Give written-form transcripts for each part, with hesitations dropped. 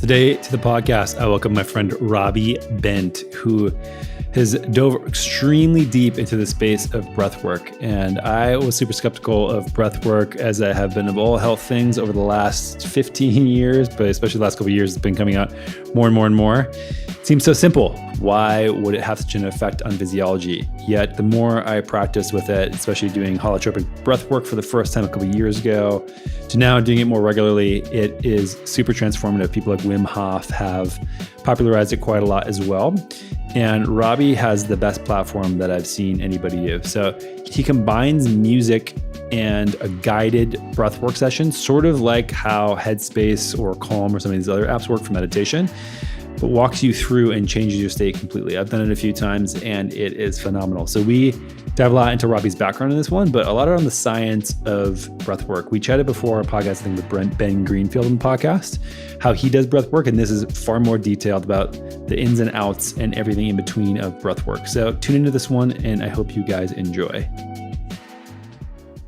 Today to the podcast, I welcome my friend Robbie Bent, who has dove extremely deep into the space of breathwork. And I was super skeptical of breathwork, as I have been of all health things over the last 15 years, but especially the last couple of years, it's been coming out more and more and more. It seems so simple. Why would it have such an effect on physiology? Yet the more I practiced with it, especially doing holotropic breathwork for the first time a couple of years ago, to now doing it more regularly, it is super transformative. People like Wim Hof have popularized it quite a lot as well. And Robbie has the best platform that I've seen anybody do. So he combines music and a guided breathwork session, sort of like how Headspace or Calm or some of these other apps work for meditation, but walks you through and changes your state completely. I've done it a few times and it is phenomenal. So we dive a lot into Robbie's background in this one, but a lot on the science of breathwork. We chatted before our podcast, I think with Ben Greenfield on the podcast, how he does breathwork. And this is far more detailed about the ins and outs and everything in between of breathwork. So tune into this one and I hope you guys enjoy.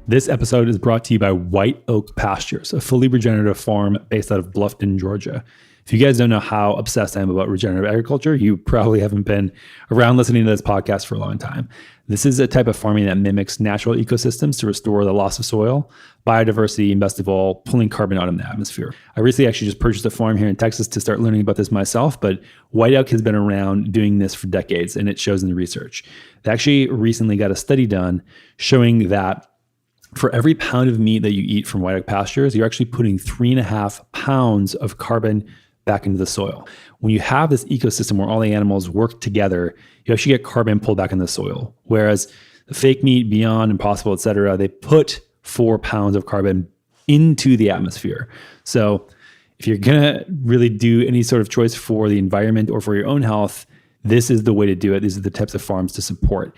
This episode is brought to you by White Oak Pastures, a fully regenerative farm based out of Bluffton, Georgia. If you guys don't know how obsessed I am about regenerative agriculture, you probably haven't been around listening to this podcast for a long time. This is a type of farming that mimics natural ecosystems to restore the loss of soil, biodiversity, and best of all, pulling carbon out of the atmosphere. I recently actually just purchased a farm here in Texas to start learning about this myself, but White Oak has been around doing this for decades, and it shows in the research. They actually recently got a study done showing that for every pound of meat that you eat from White Oak Pastures, you're actually putting 3.5 pounds of carbon back into the soil. When you have this ecosystem where all the animals work together, you actually get carbon pulled back into the soil. Whereas the fake meat, Beyond, Impossible, et cetera, they put 4 pounds of carbon into the atmosphere. So if you're gonna really do any sort of choice for the environment or for your own health, this is the way to do it. These are the types of farms to support.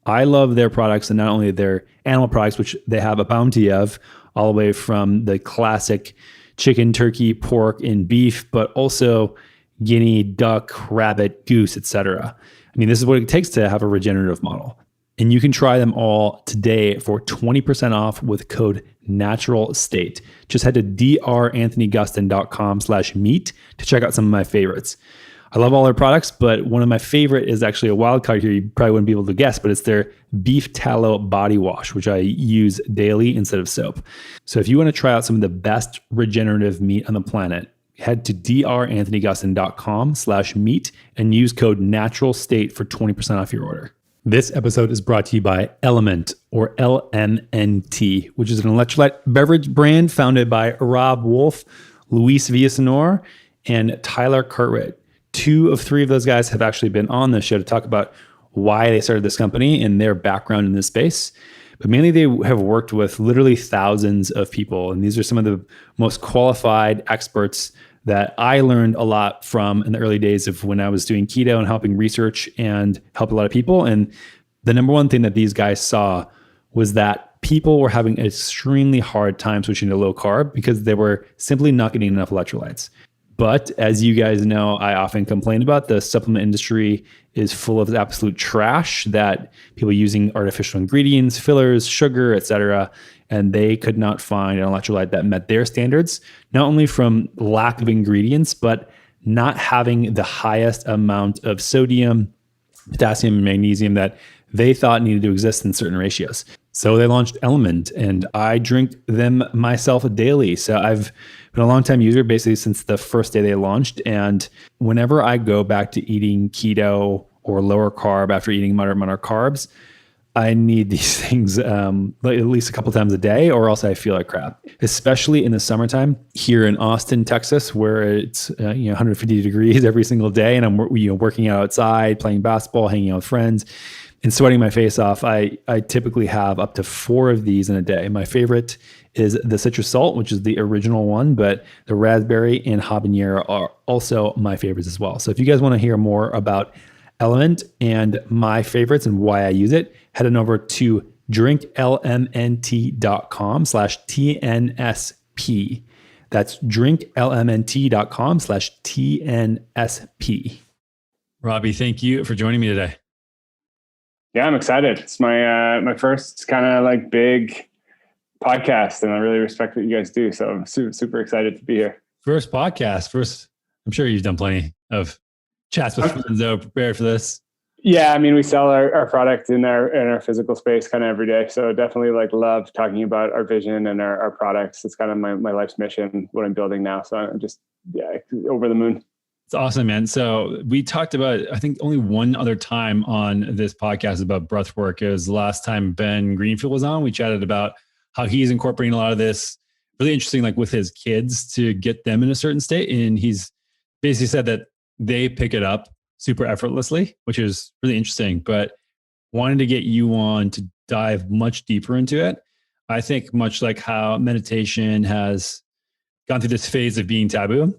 I love their products, and not only their animal products, which they have a bounty of, all the way from the classic chicken, turkey, pork, and beef, but also guinea, duck, rabbit, goose, etc. I mean, this is what it takes to have a regenerative model. And you can try them all today for 20% off with code NATURALSTATE. Just head to dranthonygustin.com/meat to check out some of my favorites. I love all their products, but one of my favorite is actually a wild card here. You probably wouldn't be able to guess, but it's their beef tallow body wash, which I use daily instead of soap. So if you want to try out some of the best regenerative meat on the planet, head to dranthonygustin.com/meat and use code NATURALSTATE for 20% off your order. This episode is brought to you by Element, or LMNT, which is an electrolyte beverage brand founded by Rob Wolf, Luis Villasenor, and Tyler Cartwright. 2 of 3 of those guys have actually been on the show to talk about why they started this company and their background in this space. But mainly they have worked with literally thousands of people. And these are some of the most qualified experts that I learned a lot from in the early days of when I was doing keto and helping research and help a lot of people. And the number one thing that these guys saw was that people were having an extremely hard time switching to low carb because they were simply not getting enough electrolytes. But as you guys know, I often complain about the supplement industry is full of absolute trash, that people using artificial ingredients, fillers, sugar, etc., and they could not find an electrolyte that met their standards, not only from lack of ingredients, but not having the highest amount of sodium, potassium, and magnesium that they thought needed to exist in certain ratios. So they launched Element, and I drink them myself daily. So I've been a long time user, basically since the first day they launched. And whenever I go back to eating keto or lower carb after eating moderate carbs, I need these things at least a couple times a day, or else I feel like crap. Especially in the summertime here in Austin, Texas, where it's 150 degrees every single day, and I'm working out outside, playing basketball, hanging out with friends, and sweating my face off. I typically have up to 4 of these in a day. My favorite is the citrus salt, which is the original one, but the raspberry and habanero are also my favorites as well. So if you guys want to hear more about Element and my favorites and why I use it, head on over to drinklmnt.com/TNSP. That's drinklmnt.com/TNSP. Robbie, thank you for joining me today. Yeah, I'm excited. It's my first kind of like big podcast, and I really respect what you guys do. So I'm super excited to be here. First podcast, I'm sure you've done plenty of chats with friends though, prepared for this. Yeah, I mean, we sell our product in our physical space kind of every day. So definitely like love talking about our vision and our products. It's kind of my life's mission, what I'm building now. So I'm just, over the moon. It's awesome, man. So we talked about, I think only one other time on this podcast about breath work. It was the last time Ben Greenfield was on. We chatted about how he's incorporating a lot of this really interesting, like with his kids to get them in a certain state. And he's basically said that they pick it up super effortlessly, which is really interesting, but wanted to get you on to dive much deeper into it. I think much like how meditation has gone through this phase of being taboo,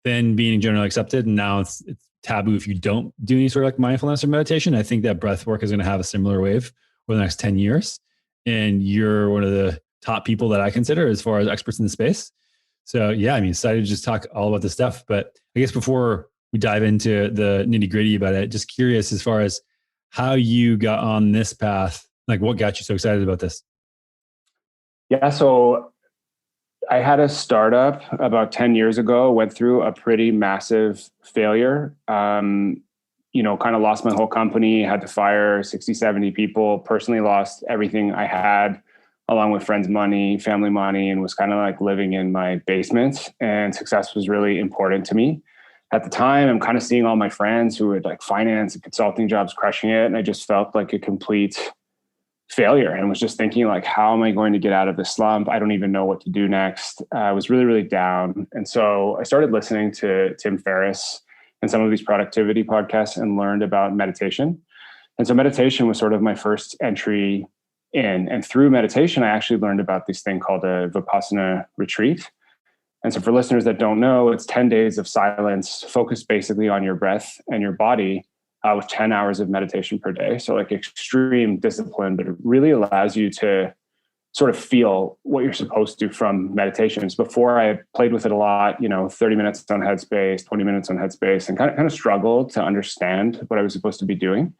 then being generally accepted, and now it's taboo if you don't do any sort of like mindfulness or meditation. I think that breath work is going to have a similar wave over the next 10 years. And you're one of the top people that I consider as far as experts in the space. So yeah, I mean, excited to just talk all about this stuff. But I guess before we dive into the nitty gritty about it, just curious as far as how you got on this path, like what got you so excited about this? Yeah. So I had a startup about 10 years ago, went through a pretty massive failure. Kind of lost my whole company, had to fire 60, 70 people, personally lost everything I had, along with friends' money, family money, and was kind of like living in my basement. And success was really important to me. At the time, I'm kind of seeing all my friends who had like finance and consulting jobs crushing it. And I just felt like a complete failure and was just thinking like, how am I going to get out of this slump? I don't even know what to do next. I was really, really down. And so I started listening to Tim Ferriss and some of these productivity podcasts and learned about meditation. And so meditation was sort of my first entry in. And through meditation, I actually learned about this thing called a Vipassana retreat. And so for listeners that don't know, it's 10 days of silence focused basically on your breath and your body with 10 hours of meditation per day. So like extreme discipline, but it really allows you to sort of feel what you're supposed to from meditations. Before I played with it a lot, 30 minutes on Headspace, 20 minutes on Headspace, and kind of struggled to understand what I was supposed to be doing.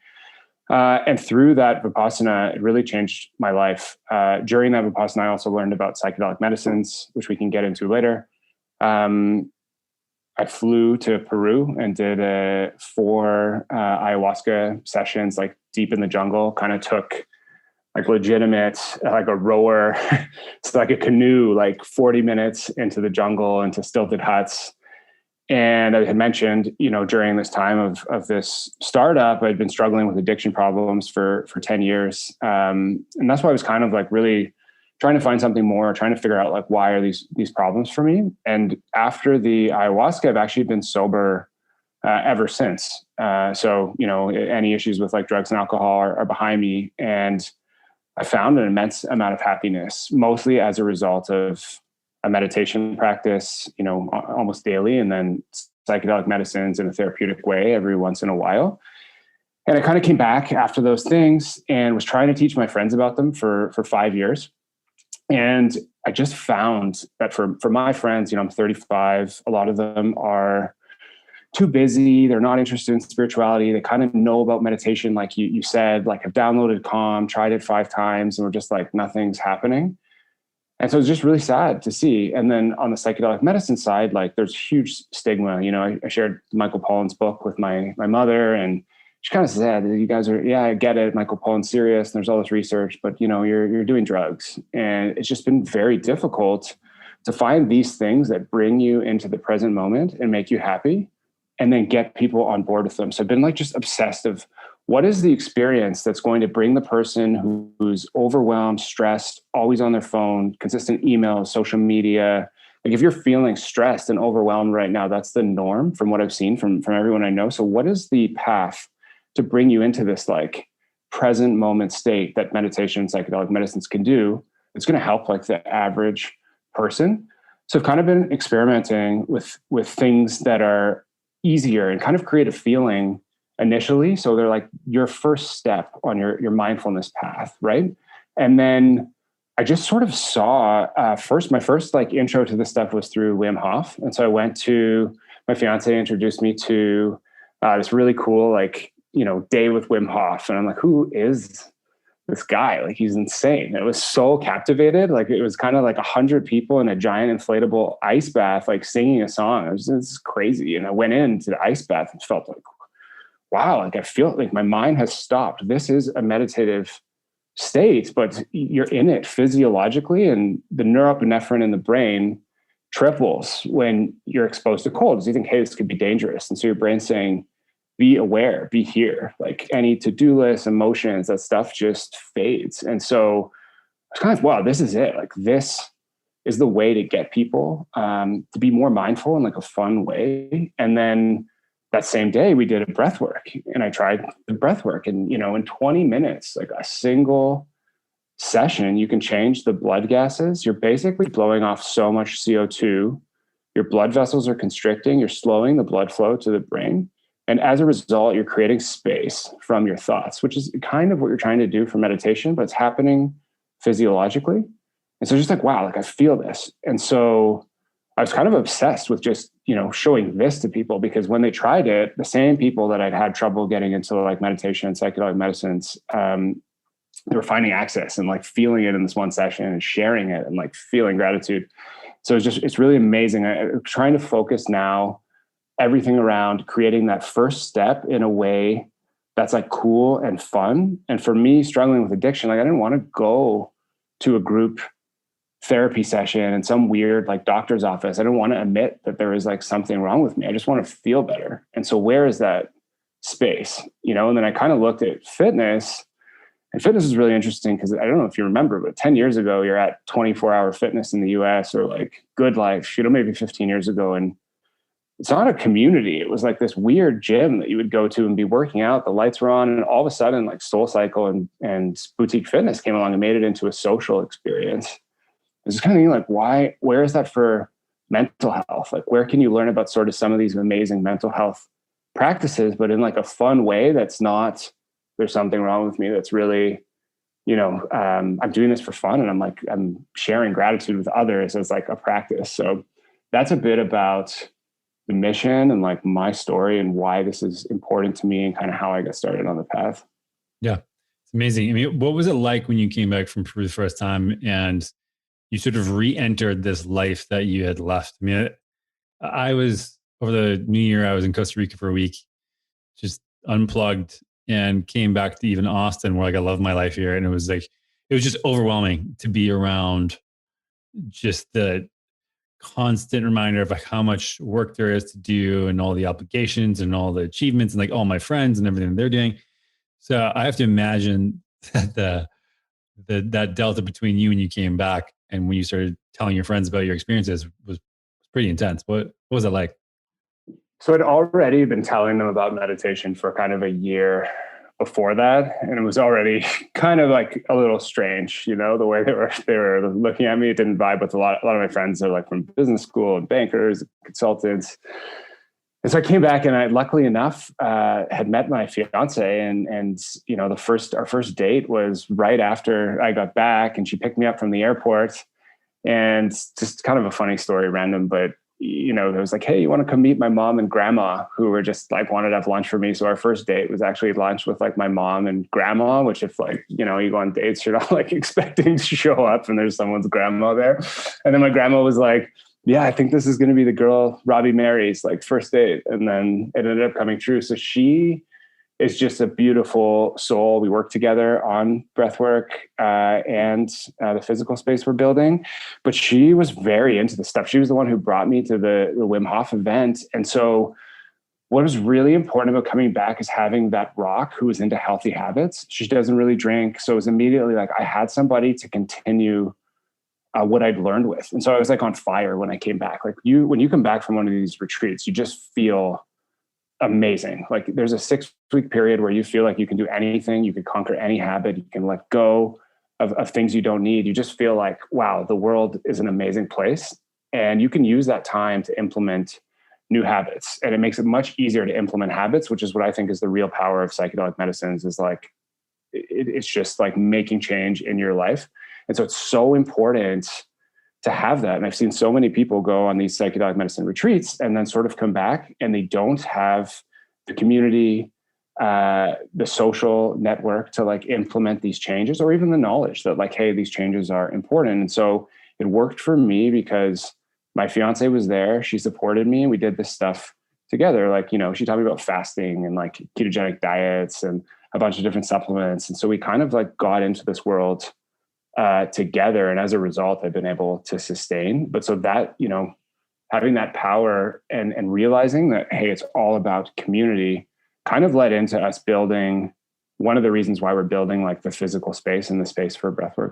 And through that Vipassana, it really changed my life. During that Vipassana, I also learned about psychedelic medicines, which we can get into later. I flew to Peru and did 4 ayahuasca sessions, like deep in the jungle. Kind of took like legitimate, like a rower, it's like a canoe, like 40 minutes into the jungle, into stilted huts. And I had mentioned, during this time of this startup, I'd been struggling with addiction problems for 10 years. And that's why I was kind of like really trying to find something more, trying to figure out like, why are these problems for me? And after the ayahuasca, I've actually been sober ever since. So, any issues with like drugs and alcohol are behind me. And I found an immense amount of happiness, mostly as a result of a meditation practice, almost daily, and then psychedelic medicines in a therapeutic way every once in a while. And I kind of came back after those things and was trying to teach my friends about them for 5 years. And I just found that for my friends, I'm 35, a lot of them are too busy. They're not interested in spirituality. They kind of know about meditation. Like you said, like I've downloaded Calm, tried it 5 times, and we're just like, nothing's happening. And so it's just really sad to see. And then on the psychedelic medicine side, like there's huge stigma. I shared Michael Pollan's book with my mother, and she kind of said, you guys are, yeah, I get it. Michael Pollan's serious and there's all this research, but you're doing drugs. And it's just been very difficult to find these things that bring you into the present moment and make you happy, and then get people on board with them. So I've been like just obsessed of what is the experience that's going to bring the person who's overwhelmed, stressed, always on their phone, consistent emails, social media. Like if you're feeling stressed and overwhelmed right now, that's the norm from what I've seen from everyone I know. So what is the path to bring you into this like present moment state that meditation and psychedelic medicines can do? It's going to help like the average person. So I've kind of been experimenting with things that are easier and kind of create a feeling initially. So they're like your first step on your mindfulness path, right? And then I just sort of saw my first like intro to this stuff was through Wim Hof. And so I went to, my fiance introduced me to this really cool, like, day with Wim Hof. And I'm like, who is this guy, like he's insane. It was so captivated. Like it was kind of like 100 people in a giant inflatable ice bath, like singing a song. It's crazy. And I went into the ice bath and felt like, wow, like I feel like my mind has stopped. This is a meditative state, but you're in it physiologically, and the norepinephrine in the brain triples when you're exposed to cold. So you think, hey, this could be dangerous. And so your brain's saying, be aware, be here. Like any to-do list, emotions, that stuff just fades. And so it's kind of, wow, this is it. Like this is the way to get people to be more mindful in like a fun way. And then that same day we did a breath work, and I tried the breath work, and, you know, in 20 minutes, like a single session, you can change the blood gases. You're basically blowing off so much CO2. Your blood vessels are constricting. You're slowing the blood flow to the brain. And as a result, you're creating space from your thoughts, which is kind of what you're trying to do for meditation, but it's happening physiologically. And so just like, wow, like I feel this. And so I was kind of obsessed with just, you know, showing this to people, because when they tried it, the same people that I'd had trouble getting into like meditation and psychedelic medicines, they were finding access and like feeling it in this one session and sharing it and like feeling gratitude. So it's really amazing. I'm trying to focus now everything around creating that first step in a way that's like cool and fun. And for me, struggling with addiction, like I didn't want to go to a group therapy session in some weird like doctor's office. I didn't want to admit that there was like something wrong with me. I just want to feel better. And so where is that space, you know? And then I kind of looked at fitness, and fitness is really interesting because I don't know if you remember, but 10 years ago, you're at 24-hour fitness in the US, or like Good Life, you know, maybe 15 years ago. And it's not a community. It was like this weird gym that you would go to and be working out. The lights were on, and all of a sudden like SoulCycle and boutique fitness came along and made it into a social experience. It's kind of thinking like, why, where is that for mental health? Like, where can you learn about sort of some of these amazing mental health practices, but in like a fun way that's not, there's something wrong with me. That's really, you know, I'm doing this for fun, and I'm sharing gratitude with others as like a practice. So that's a bit about the mission and like my story and why this is important to me and kind of how I got started on the path. Yeah. It's amazing. I mean, what was it like when you came back from Peru the first time and you sort of re-entered this life that you had left? I mean, I was over the New Year, I was in Costa Rica for a week, just unplugged, and came back to even Austin, where like I love my life here. And it was just overwhelming to be around just the constant reminder of like how much work there is to do and all the obligations and all the achievements and like all my friends and everything they're doing. So I have to imagine that that delta between you when you came back and when you started telling your friends about your experiences was pretty intense. What was it like? So I'd already been telling them about meditation for kind of a year before that. And it was already kind of like a little strange, you know, the way they were looking at me. It didn't vibe with a lot of my friends are like from business school and bankers, consultants. And so I came back, and I, luckily enough, had met my fiance, and you know, our first date was right after I got back, and she picked me up from the airport. And just kind of a funny story, random, but you know, it was like, hey, you want to come meet my mom and grandma, who were just like wanted to have lunch for me. So our first date was actually lunch with like my mom and grandma, which if like, you know, you go on dates, you're not like expecting to show up and there's someone's grandma there. And then my grandma was like, yeah, I think this is going to be the girl Robbie marries, like first date. And then it ended up coming true. So she is just a beautiful soul. We work together on breathwork and the physical space we're building. But she was very into the stuff. She was the one who brought me to the Wim Hof event. And so what was really important about coming back is having that rock who was into healthy habits. She doesn't really drink. So it was immediately like I had somebody to continue what I'd learned with. And so I was like on fire when I came back. Like when you come back from one of these retreats, you just feel amazing. Like there's a 6-week period where you feel like you can do anything. You can conquer any habit. You can let go of things you don't need. You just feel like, wow, the world is an amazing place. And you can use that time to implement new habits. And it makes it much easier to implement habits, which is what I think is the real power of psychedelic medicines, is like, it's just like making change in your life. And so it's so important to have that. And I've seen so many people go on these psychedelic medicine retreats and then sort of come back and they don't have the community, the social network to like implement these changes, or even the knowledge that like, hey, these changes are important. And so it worked for me because my fiance was there. She supported me and we did this stuff together. Like, you know, she taught me about fasting and like ketogenic diets and a bunch of different supplements. And so we kind of like got into this world together. And as a result, I've been able to sustain. But so that, you know, having that power and realizing that, hey, it's all about community kind of led into us building one of the reasons why we're building like the physical space and the space for breathwork.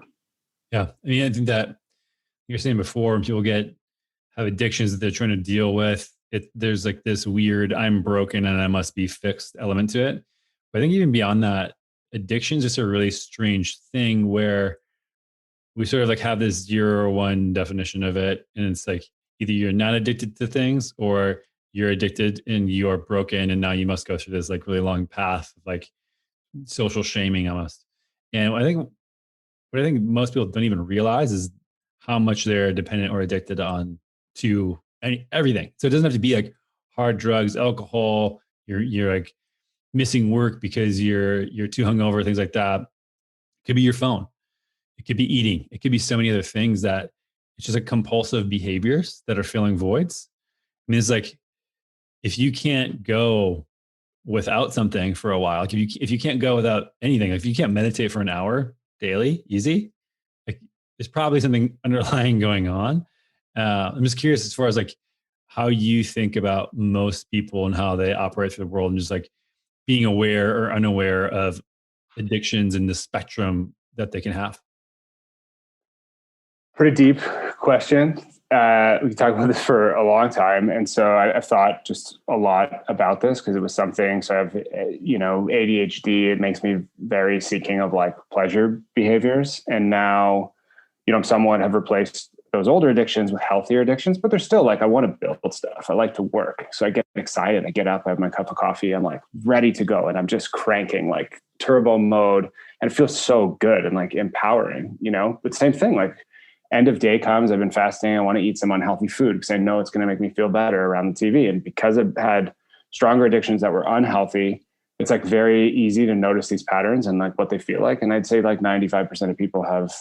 Yeah. I mean, I think that you're saying before, when people have addictions that they're trying to deal with, there's like this weird, I'm broken and I must be fixed element to it. But I think even beyond that, addiction is just a really strange thing where we sort of like have this 0 or 1 definition of it. And it's like, either you're not addicted to things or you're addicted and you're broken. And now you must go through this like really long path of like social shaming almost. And what I think most people don't even realize is how much they're dependent or addicted on to everything. So it doesn't have to be like hard drugs, alcohol, you're like missing work because you're too hungover, things like that. It could be your phone. It could be eating. It could be so many other things that it's just like compulsive behaviors that are filling voids. I mean, it's like, if you can't go without something for a while, like if you can't go without anything, like if you can't meditate for an hour daily, easy, like there's probably something underlying going on. I'm just curious as far as like how you think about most people and how they operate through the world and just like being aware or unaware of addictions and the spectrum that they can have. Pretty deep question. We could talk about this for a long time. And so I've thought just a lot about this because it was something. So I have, you know, ADHD. It makes me very seeking of like pleasure behaviors. And now, you know, I'm somewhat have replaced those older addictions with healthier addictions, but they're still like, I want to build stuff. I like to work. So I get excited. I get up, I have my cup of coffee. I'm like ready to go. And I'm just cranking like turbo mode and it feels so good and like empowering, you know, but same thing, like end of day comes, I've been fasting. I want to eat some unhealthy food because I know it's going to make me feel better around the TV. And because I've had stronger addictions that were unhealthy, it's like very easy to notice these patterns and like what they feel like. And I'd say like 95% of people have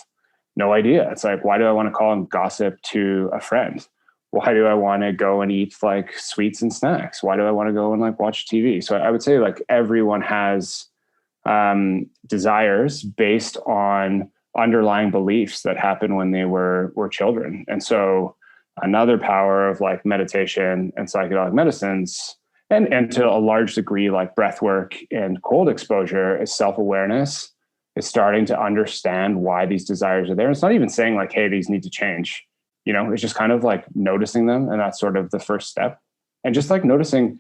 no idea. It's like, why do I want to call and gossip to a friend? Why do I want to go and eat like sweets and snacks? Why do I want to go and like watch TV? So I would say like everyone has desires based on underlying beliefs that happened when they were children. And so another power of like meditation and psychedelic medicines and to a large degree, like breath work and cold exposure is self-awareness, is starting to understand why these desires are there. It's not even saying like, hey, these need to change. You know, it's just kind of like noticing them. And that's sort of the first step. And just like noticing,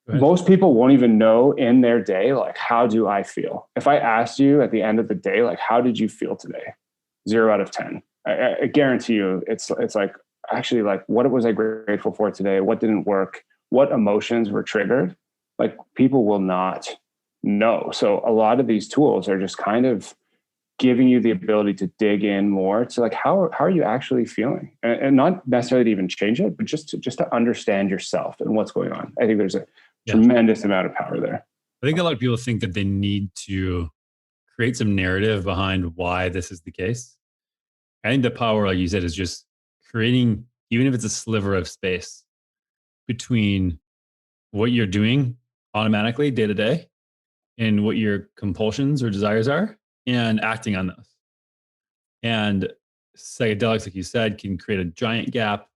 most people won't even know in their day, like, how do I feel? If I asked you at the end of the day, like, how did you feel today? 0 out of 10. I guarantee you it's like, actually, like, what was I grateful for today? What didn't work? What emotions were triggered? Like, people will not know. So a lot of these tools are just kind of giving you the ability to dig in more to like, how are you actually feeling? And not necessarily to even change it, but just to understand yourself and what's going on. I think there's a tremendous amount of power there. I think a lot of people think that they need to create some narrative behind why this is the case. I think the power, like you said, is just creating, even if it's a sliver of space between what you're doing automatically day to day and what your compulsions or desires are and acting on those. And psychedelics, like you said, can create a giant gap.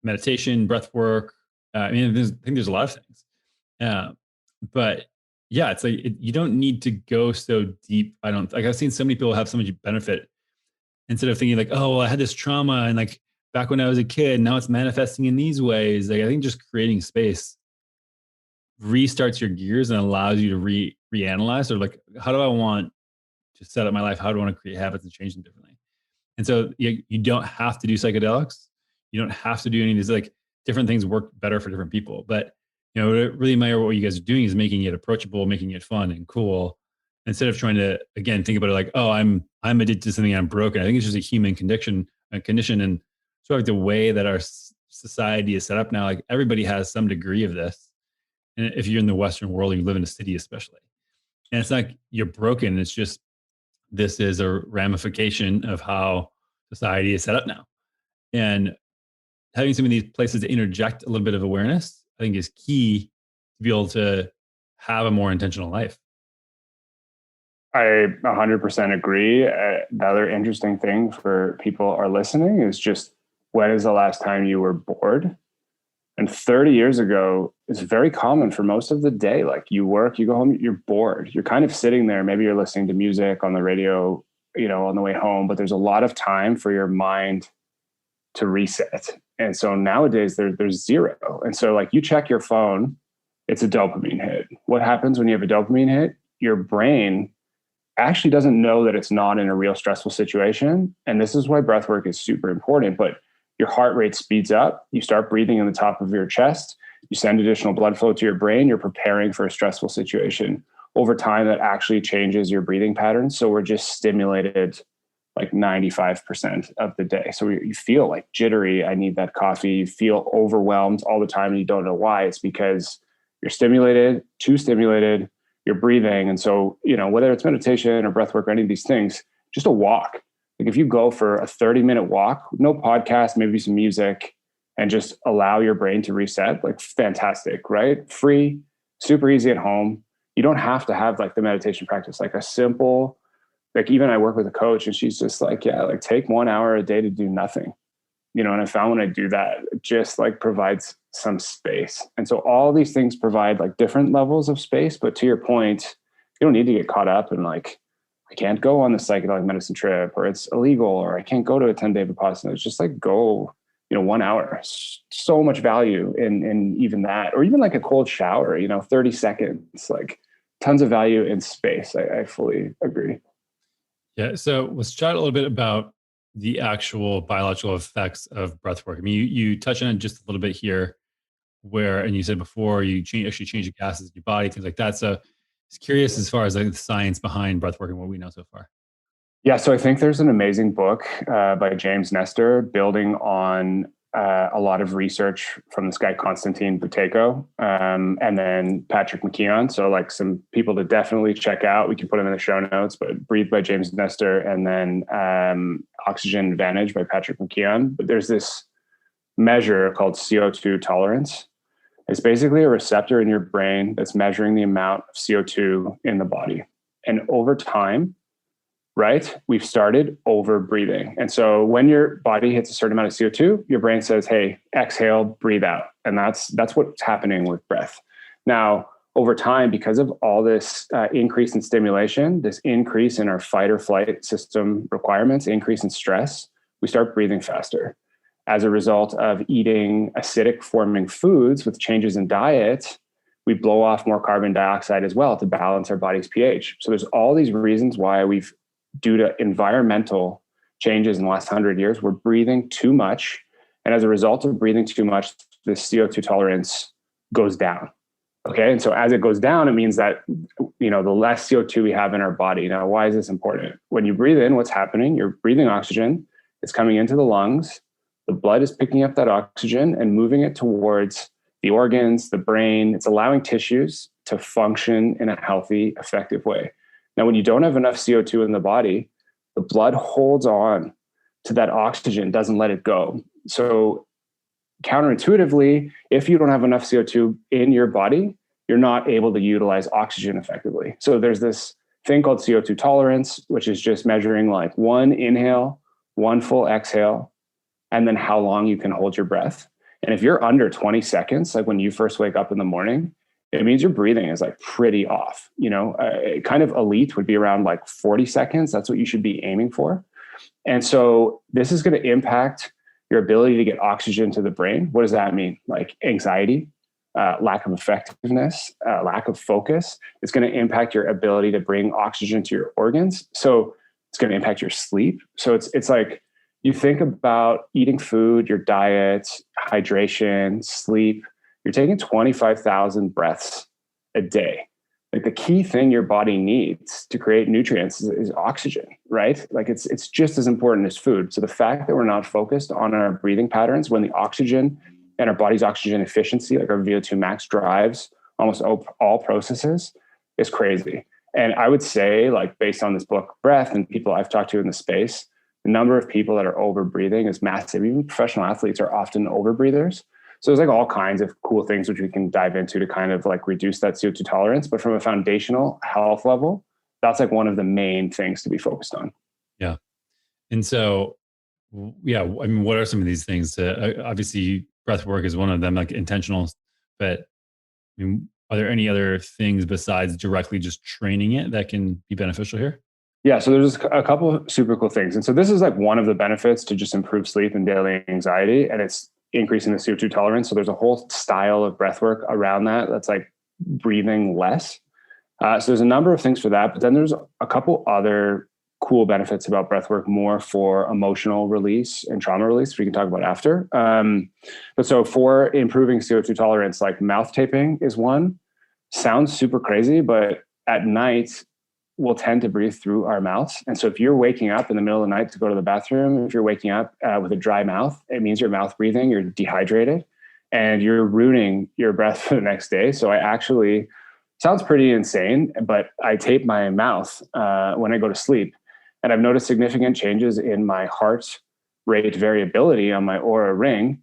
Meditation, breath work. I mean, I think there's a lot of things. But yeah, it's like you don't need to go so deep. I've seen so many people have so much benefit instead of thinking like, oh, well, I had this trauma and like back when I was a kid, now it's manifesting in these ways. Like I think just creating space restarts your gears and allows you to reanalyze or like, how do I want to set up my life? How do I want to create habits and change them differently? And so you don't have to do psychedelics. You don't have to do any of these, like different things work better for different people. But you know, it really matters what you guys are doing is making it approachable, making it fun and cool. Instead of trying to, again, think about it like, oh, I'm addicted to something, I'm broken. I think it's just a human condition and sort of like the way that our society is set up now. Like everybody has some degree of this. And if you're in the Western world, or you live in a city, especially, and it's like you're broken. It's just, this is a ramification of how society is set up now. And having some of these places to interject a little bit of awareness, I think, is key to be able to have a more intentional life. I 100% agree. The other interesting thing for people are listening is just, when is the last time you were bored? And 30 years ago, it's very common for most of the day. Like, you work, you go home, you're bored. You're kind of sitting there. Maybe you're listening to music on the radio, on the way home, but there's a lot of time for your mind to reset. And so nowadays there's zero. And so, like, you check your phone, it's a dopamine hit. What happens when you have a dopamine hit? Your brain actually doesn't know that it's not in a real stressful situation. And this is why breath work is super important. But your heart rate speeds up. You start breathing in the top of your chest. You send additional blood flow to your brain. You're preparing for a stressful situation. Over time, that actually changes your breathing patterns. So we're just stimulated like 95% of the day. So you feel like jittery. I need that coffee. You feel overwhelmed all the time, and you don't know why. It's because you're stimulated, too stimulated, you're breathing. And so, whether it's meditation or breath work or any of these things, just a walk. Like, if you go for a 30-minute walk, no podcast, maybe some music, and just allow your brain to reset, like, fantastic, right? Free, super easy at home. You don't have to have like the meditation practice, like a simple, like, even I work with a coach and she's just like, yeah, like, take 1 hour a day to do nothing, and I found when I do that, it just like provides some space. And so all these things provide like different levels of space. But to your point, you don't need to get caught up in like, I can't go on the psychedelic medicine trip, or it's illegal, or I can't go to a 10-day Vipassana. It's just like, go, 1 hour. So much value in even that, or even like a cold shower, 30 seconds, like tons of value in space. I fully agree. Yeah. So let's chat a little bit about the actual biological effects of breath work. I mean, you touched on it just a little bit here, and you said before, you actually change the gases in your body, things like that. So it's curious as far as like the science behind breath work and what we know so far. Yeah, so I think there's an amazing book by James Nestor, building on a lot of research from this guy, Konstantin Buteyko, and then Patrick McKeown. So like some people to definitely check out. We can put them in the show notes, but Breathe by James Nestor, and then Oxygen Advantage by Patrick McKeown. But there's this measure called CO2 tolerance. It's basically a receptor in your brain that's measuring the amount of CO2 in the body. And over time, right, we've started over breathing. And so when your body hits a certain amount of CO2, your brain says, hey, exhale, breathe out. And that's what's happening with breath. Now, over time, because of all this increase in stimulation, this increase in our fight or flight system requirements, increase in stress, we start breathing faster. As a result of eating acidic forming foods with changes in diet, we blow off more carbon dioxide as well to balance our body's pH. So there's all these reasons why due to environmental changes in the last 100 years, we're breathing too much. And as a result of breathing too much, the CO2 tolerance goes down. Okay. And so as it goes down, it means that, the less CO2 we have in our body. Now, why is this important? When you breathe in, what's happening? You're breathing oxygen. It's coming into the lungs. The blood is picking up that oxygen and moving it towards the organs, the brain. It's allowing tissues to function in a healthy, effective way. Now, when you don't have enough CO2 in the body, the blood holds on to that oxygen, doesn't let it go. So counterintuitively, if you don't have enough CO2 in your body, you're not able to utilize oxygen effectively. So there's this thing called CO2 tolerance, which is just measuring like one inhale, one full exhale, and then how long you can hold your breath. And if you're under 20 seconds, like when you first wake up in the morning, it means your breathing is like pretty off. Kind of elite would be around like 40 seconds. That's what you should be aiming for. And so this is going to impact your ability to get oxygen to the brain. What does that mean? Like anxiety, lack of effectiveness, lack of focus. It's going to impact your ability to bring oxygen to your organs. So it's going to impact your sleep. So it's like, you think about eating food, your diet, hydration, sleep, you're taking 25,000 breaths a day. Like the key thing your body needs to create nutrients is oxygen, right? Like it's just as important as food. So the fact that we're not focused on our breathing patterns when the oxygen and our body's oxygen efficiency, like our VO2 max, drives almost all processes is crazy. And I would say, like, based on this book, Breath, and people I've talked to in the space, the number of people that are over breathing is massive. Even professional athletes are often over breathers. So there's like all kinds of cool things which we can dive into to kind of like reduce that CO2 tolerance. But from a foundational health level, that's like one of the main things to be focused on. Yeah. And so, yeah, I mean, what are some of these things? Obviously, breath work is one of them, like intentional, but I mean, are there any other things besides directly just training it that can be beneficial here? Yeah, so there's a couple of super cool things. And so this is like one of the benefits to just improve sleep and daily anxiety, and it's increasing the CO2 tolerance. So there's a whole style of breath work around that. That's like breathing less. So there's a number of things for that, but then there's a couple other cool benefits about breath work, more for emotional release and trauma release, we can talk about after. But so for improving CO2 tolerance, like mouth taping is one. Sounds super crazy, but at night, we'll tend to breathe through our mouths. And so if you're waking up in the middle of the night to go to the bathroom, if you're waking up with a dry mouth, it means you're mouth breathing, you're dehydrated, and you're ruining your breath for the next day. So I actually, sounds pretty insane, but I tape my mouth when I go to sleep. And I've noticed significant changes in my heart rate variability on my Oura ring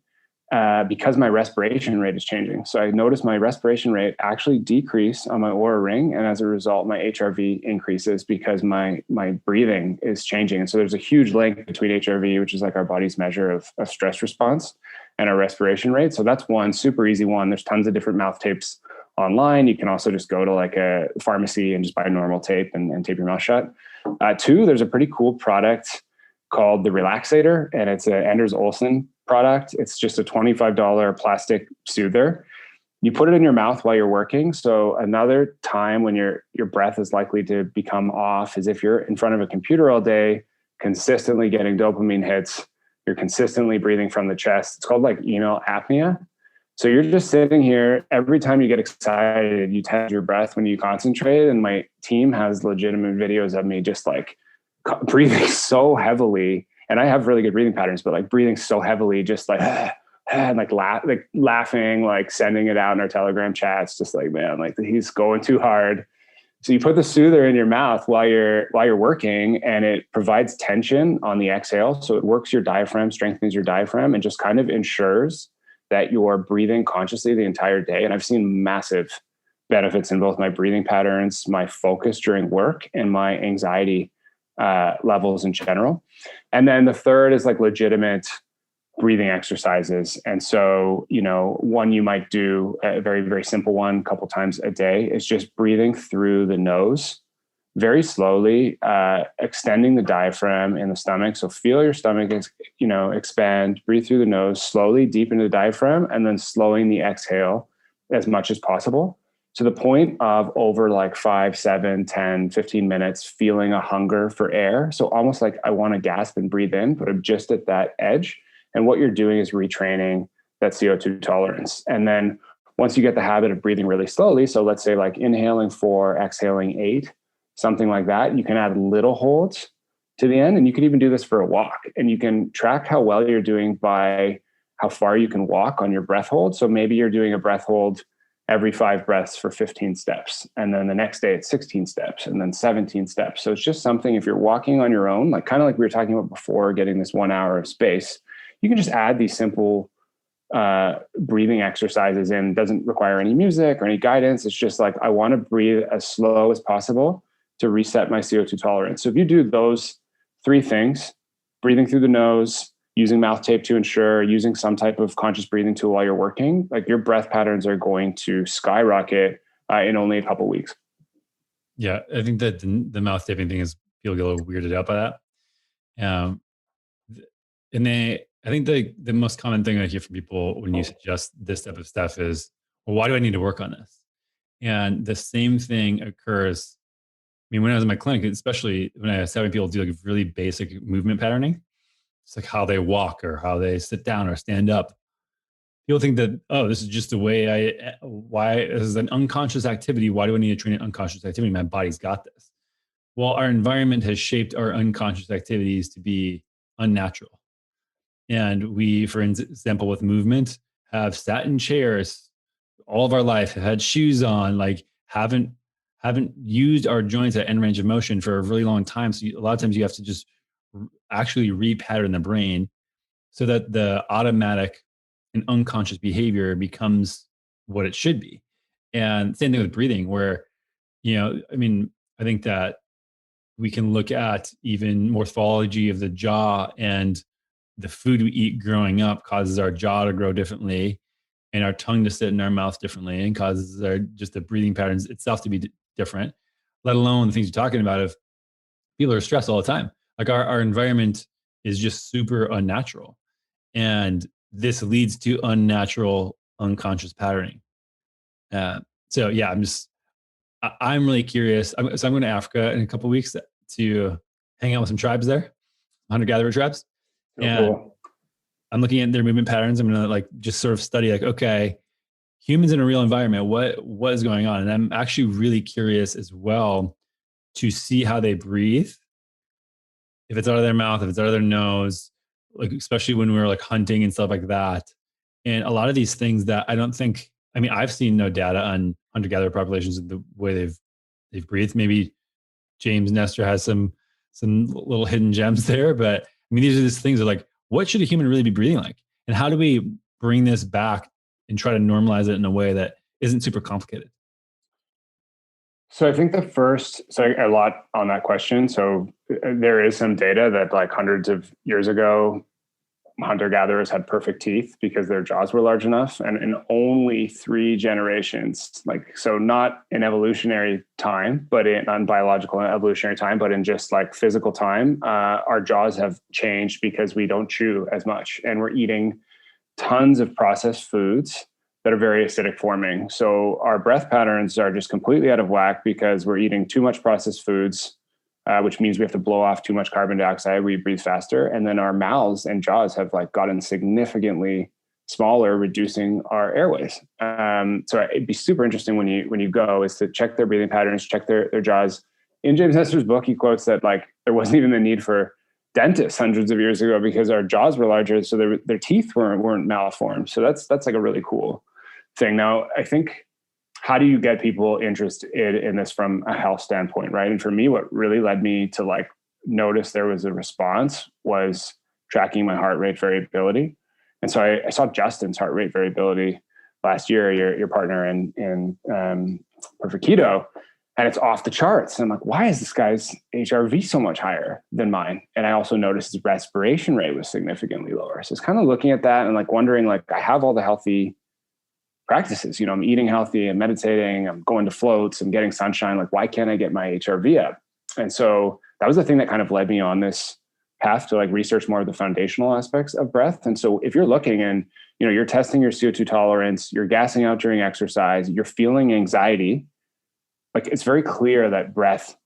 because my respiration rate is changing. So I noticed my respiration rate actually decrease on my Oura ring. And as a result, my HRV increases because my breathing is changing. And so there's a huge link between HRV, which is like our body's measure of stress response, and our respiration rate. So that's one super easy one. There's tons of different mouth tapes online. You can also just go to like a pharmacy and just buy normal tape and tape your mouth shut. Two, there's a pretty cool product called the Relaxator, and it's an Anders Olsen product. It's just a $25 plastic soother. You put it in your mouth while you're working. So another time when your breath is likely to become off is if you're in front of a computer all day, consistently getting dopamine hits, you're consistently breathing from the chest. It's called like email apnea. So you're just sitting here. Every time you get excited, you test your breath when you concentrate. And my team has legitimate videos of me just like breathing so heavily. And I have really good breathing patterns, but like breathing so heavily, just like, and like laughing, like sending it out in our Telegram chats, just like, man, like he's going too hard. So you put the soother in your mouth while you're working, and it provides tension on the exhale. So it works your diaphragm, strengthens your diaphragm, and just kind of ensures that you're breathing consciously the entire day. And I've seen massive benefits in both my breathing patterns, my focus during work, and my anxiety levels in general. And then the third is like legitimate breathing exercises. And so, one you might do, a very, very simple one, a couple times a day, is just breathing through the nose very slowly, extending the diaphragm in the stomach. So feel your stomach, expand, breathe through the nose, slowly deep into the diaphragm, and then slowing the exhale as much as possible, to the point of over like 5, 7, 10, 15 minutes, feeling a hunger for air. So almost like I want to gasp and breathe in, but I'm just at that edge. And what you're doing is retraining that CO2 tolerance. And then once you get the habit of breathing really slowly, so let's say like inhaling 4, exhaling 8, something like that, you can add little holds to the end. And you can even do this for a walk. And you can track how well you're doing by how far you can walk on your breath hold. So maybe you're doing a breath hold every 5 breaths for 15 steps. And then the next day it's 16 steps and then 17 steps. So it's just something, if you're walking on your own, like kind of like we were talking about before, getting this 1 hour of space, you can just add these simple breathing exercises in. It doesn't require any music or any guidance. It's just like, I want to breathe as slow as possible to reset my CO2 tolerance. So if you do those 3 things, breathing through the nose, using mouth tape to ensure, using some type of conscious breathing tool while you're working, like your breath patterns are going to skyrocket in only a couple of weeks. Yeah, I think that the mouth taping thing is, people get a little weirded out by that. And I think the most common thing I hear from people when you suggest this type of stuff is, well, why do I need to work on this? And the same thing occurs. I mean, when I was in my clinic, especially when I was having people do like really basic movement patterning, it's like how they walk or how they sit down or stand up. People think that, oh, this is just a way this is an unconscious activity. Why do I need to train an unconscious activity? My body's got this. Well, our environment has shaped our unconscious activities to be unnatural. And we, for example, with movement, have sat in chairs all of our life, have had shoes on, like haven't used our joints at end range of motion for a really long time. So a lot of times you have to just actually repattern the brain so that the automatic and unconscious behavior becomes what it should be. And same thing with breathing, where, I mean, I think that we can look at even morphology of the jaw, and the food we eat growing up causes our jaw to grow differently and our tongue to sit in our mouth differently, and causes just the breathing patterns itself to be different, let alone the things you're talking about of people are stressed all the time. Like our environment is just super unnatural. And this leads to unnatural, unconscious patterning. So yeah, I'm really curious. So I'm going to Africa in a couple of weeks to hang out with some tribes there, hunter-gatherer tribes. Oh, And cool. I'm looking at their movement patterns. I'm going to like just sort of study like, okay, humans in a real environment, what is going on? And I'm actually really curious as well to see how they breathe. If it's out of their mouth, if it's out of their nose, like especially when we were like hunting and stuff like that. And a lot of these things that I've seen no data on hunter-gatherer populations and the way they've breathed. Maybe James Nestor has some little hidden gems there, but I mean, these are these things that like, what should a human really be breathing like? And how do we bring this back and try to normalize it in a way that isn't super complicated? So I think a lot on that question. So there is some data that like hundreds of years ago, hunter-gatherers had perfect teeth because their jaws were large enough. And in only 3 generations, like, so not in evolutionary time, but on biological and evolutionary time, but in just like physical time, our jaws have changed because we don't chew as much and we're eating tons of processed foods that are very acidic forming. So our breath patterns are just completely out of whack because we're eating too much processed foods, which means we have to blow off too much carbon dioxide. We breathe faster. And then our mouths and jaws have like gotten significantly smaller, reducing our airways. So it'd be super interesting when you go is to check their breathing patterns, check their jaws. In James Nestor's book, he quotes that like there wasn't even the need for dentists hundreds of years ago because our jaws were larger. So their teeth weren't malformed. So that's like a really cool thing. Now, I think, how do you get people interested in this from a health standpoint, right? And for me, what really led me to like notice there was a response was tracking my heart rate variability. And so I saw Gustin's heart rate variability last year, your partner in Perfect Keto, and it's off the charts. And I'm like, why is this guy's HRV so much higher than mine? And I also noticed his respiration rate was significantly lower. So it's kind of looking at that and like wondering, like, I have all the healthy practices, I'm eating healthy, I'm meditating, I'm going to floats, I'm getting sunshine. Like, why can't I get my HRV up? And so that was the thing that kind of led me on this path to like research more of the foundational aspects of breath. And so if you're looking and, you're testing your CO2 tolerance, you're gassing out during exercise, you're feeling anxiety, like it's very clear that breath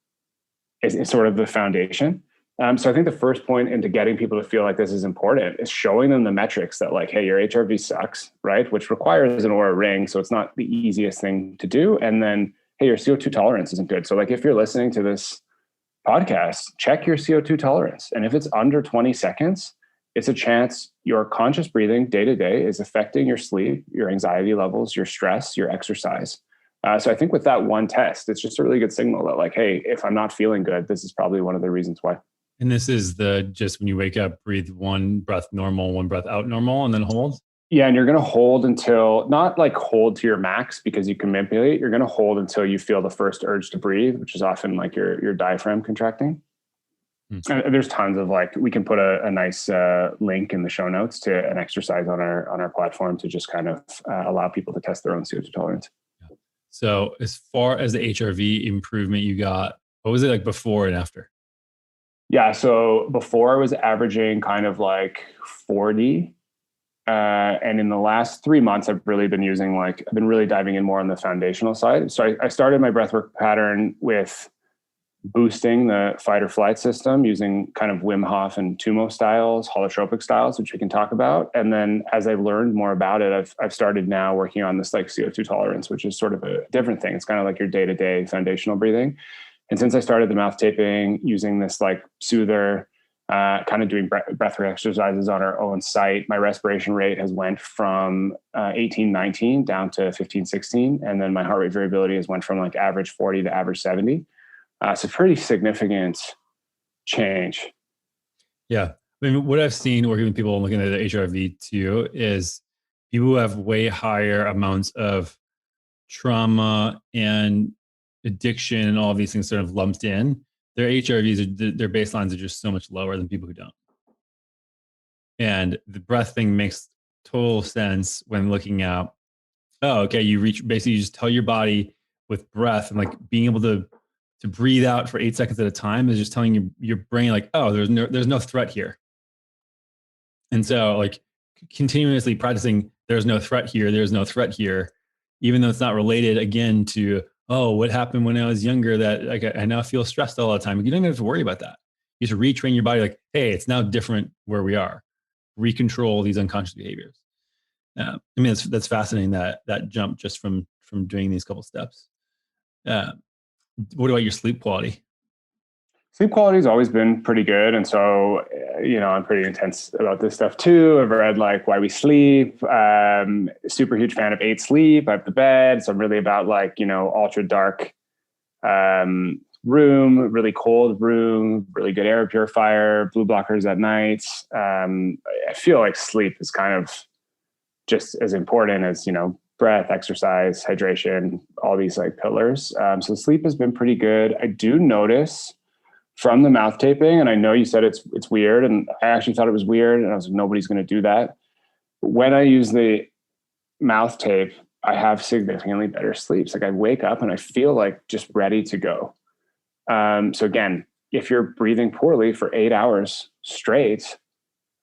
is sort of the foundation. So I think the first point into getting people to feel like this is important is showing them the metrics that like, hey, your HRV sucks, right? Which requires an Oura ring. So it's not the easiest thing to do. And then, hey, your CO2 tolerance isn't good. So like if you're listening to this podcast, check your CO2 tolerance. And if it's under 20 seconds, it's a chance your conscious breathing day to day is affecting your sleep, your anxiety levels, your stress, your exercise. So I think with that one test, it's just a really good signal that like, hey, if I'm not feeling good, this is probably one of the reasons why. And this is just when you wake up, breathe one breath normal, one breath out normal, and then hold? Yeah, and you're going to hold until, not like hold to your max because you can manipulate. You're going to hold until you feel the first urge to breathe, which is often like your diaphragm contracting. And there's tons of like, we can put a nice link in the show notes to an exercise on our platform to just kind of allow people to test their own CO2 tolerance. So as far as the HRV improvement you got, what was it like before and after? Yeah. So before I was averaging kind of like 40. And in the last 3 months, I've really been I've been really diving in more on the foundational side. So I started my breathwork pattern with boosting the fight or flight system using kind of Wim Hof and Tumo styles, holotropic styles, which we can talk about. And then as I've learned more about it, I've started now working on this like CO2 tolerance, which is sort of a different thing. It's kind of like your day-to-day foundational breathing. And since I started the mouth taping using this like soother, kind of doing breathwork exercises on our own site. My respiration rate has went from 18, 19 down to 15, 16. And then my heart rate variability has went from like average 40 to average 70. So pretty significant change. Yeah. I mean, what I've seen working with people looking at the HRV too is people who have way higher amounts of trauma and addiction and all of these things sort of lumped in. Their HRVs, their baselines are just so much lower than people who don't. And the breath thing makes total sense when looking at, oh, okay, you just tell your body with breath and like being able to breathe out for 8 seconds at a time is just telling your brain like, oh, there's no threat here. And so like continuously practicing, there's no threat here, even though it's not related again to, oh, what happened when I was younger that like I now feel stressed all the time. You don't even have to worry about that. You just retrain your body like, hey, it's now different where we are. Recontrol these unconscious behaviors. I mean, that's fascinating that jump just from doing these couple steps. What about your sleep quality? Sleep quality has always been pretty good. And so, I'm pretty intense about this stuff too. I've read like Why We Sleep, super huge fan of 8 Sleep. I have the bed. So I'm really about like, ultra dark room, really cold room, really good air purifier, blue blockers at night. I feel like sleep is kind of just as important as, breath, exercise, hydration, all these like pillars. So sleep has been pretty good. I do notice from the mouth taping, and I know you said it's weird, and I actually thought it was weird, and I was like, nobody's going to do that. But when I use the mouth tape, I have significantly better sleeps. Like I wake up and I feel like just ready to go. So again, if you're breathing poorly for 8 hours straight,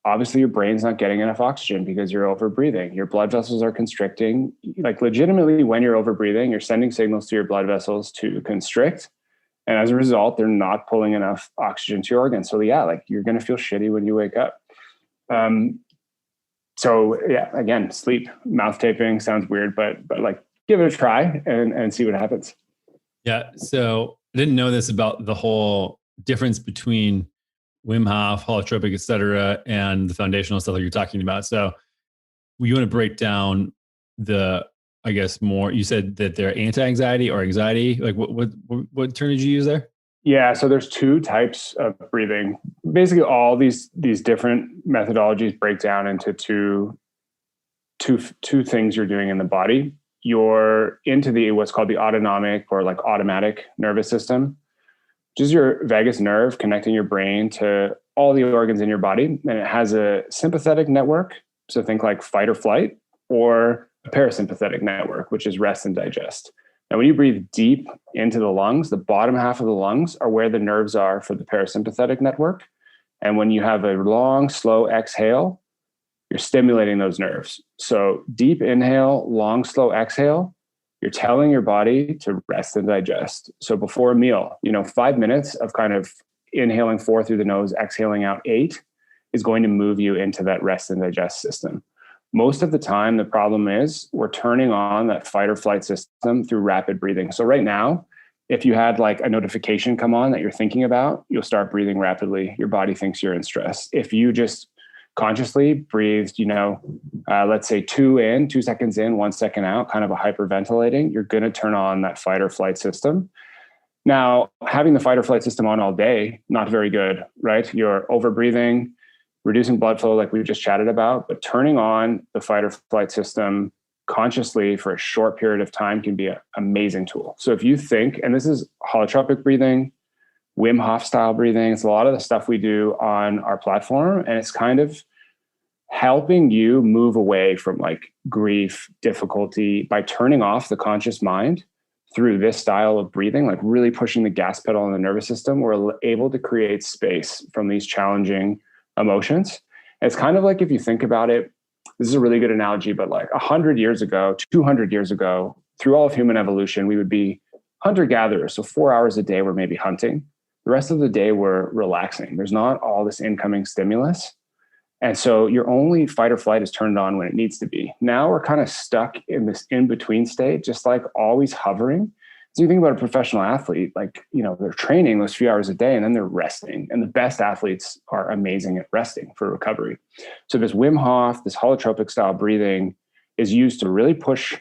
obviously your brain's not getting enough oxygen because you're over breathing. Your blood vessels are constricting. Like legitimately, when you're over breathing, you're sending signals to your blood vessels to constrict. And as a result, they're not pulling enough oxygen to your organs. So yeah, like you're going to feel shitty when you wake up. So yeah, again, sleep, mouth taping sounds weird, but like give it a try and see what happens. Yeah. So I didn't know this about the whole difference between Wim Hof, holotropic, et cetera, and the foundational stuff that you're talking about. So you want to break down I guess more, you said that they're anti-anxiety or anxiety. Like what term did you use there? Yeah. So there's 2 types of breathing. Basically all these different methodologies break down into two things you're doing in the body. You're into what's called the autonomic or like automatic nervous system, which is your vagus nerve connecting your brain to all the organs in your body. And it has a sympathetic network. So think like fight or flight, or a parasympathetic network, which is rest and digest. Now, when you breathe deep into the lungs, the bottom half of the lungs are where the nerves are for the parasympathetic network. And when you have a long, slow exhale, you're stimulating those nerves. So deep inhale, long, slow exhale, you're telling your body to rest and digest. So before a meal, 5 minutes of kind of inhaling 4 through the nose, exhaling out 8 is going to move you into that rest and digest system. Most of the time, the problem is we're turning on that fight or flight system through rapid breathing. So right now, if you had like a notification come on that you're thinking about, you'll start breathing rapidly. Your body thinks you're in stress. If you just consciously breathed, let's say 2 seconds in, 1 second out, kind of a hyperventilating, you're going to turn on that fight or flight system. Now, having the fight or flight system on all day, not very good, right? You're over breathing, reducing blood flow like we just chatted about, but turning on the fight or flight system consciously for a short period of time can be an amazing tool. So if you think, and this is holotropic breathing, Wim Hof style breathing, it's a lot of the stuff we do on our platform, and it's kind of helping you move away from like grief, difficulty by turning off the conscious mind through this style of breathing, like really pushing the gas pedal on the nervous system. We're able to create space from these challenging emotions. It's kind of like, if you think about it, this is a really good analogy, but like 100 years ago, 200 years ago, through all of human evolution, we would be hunter-gatherers. So 4 hours a day, we're maybe hunting. The rest of the day, we're relaxing. There's not all this incoming stimulus. And so your only fight or flight is turned on when it needs to be. Now we're kind of stuck in this in-between state, just like always hovering. So you think about a professional athlete, like, they're training those few hours a day and then they're resting. And the best athletes are amazing at resting for recovery. So this Wim Hof, this holotropic style breathing is used to really push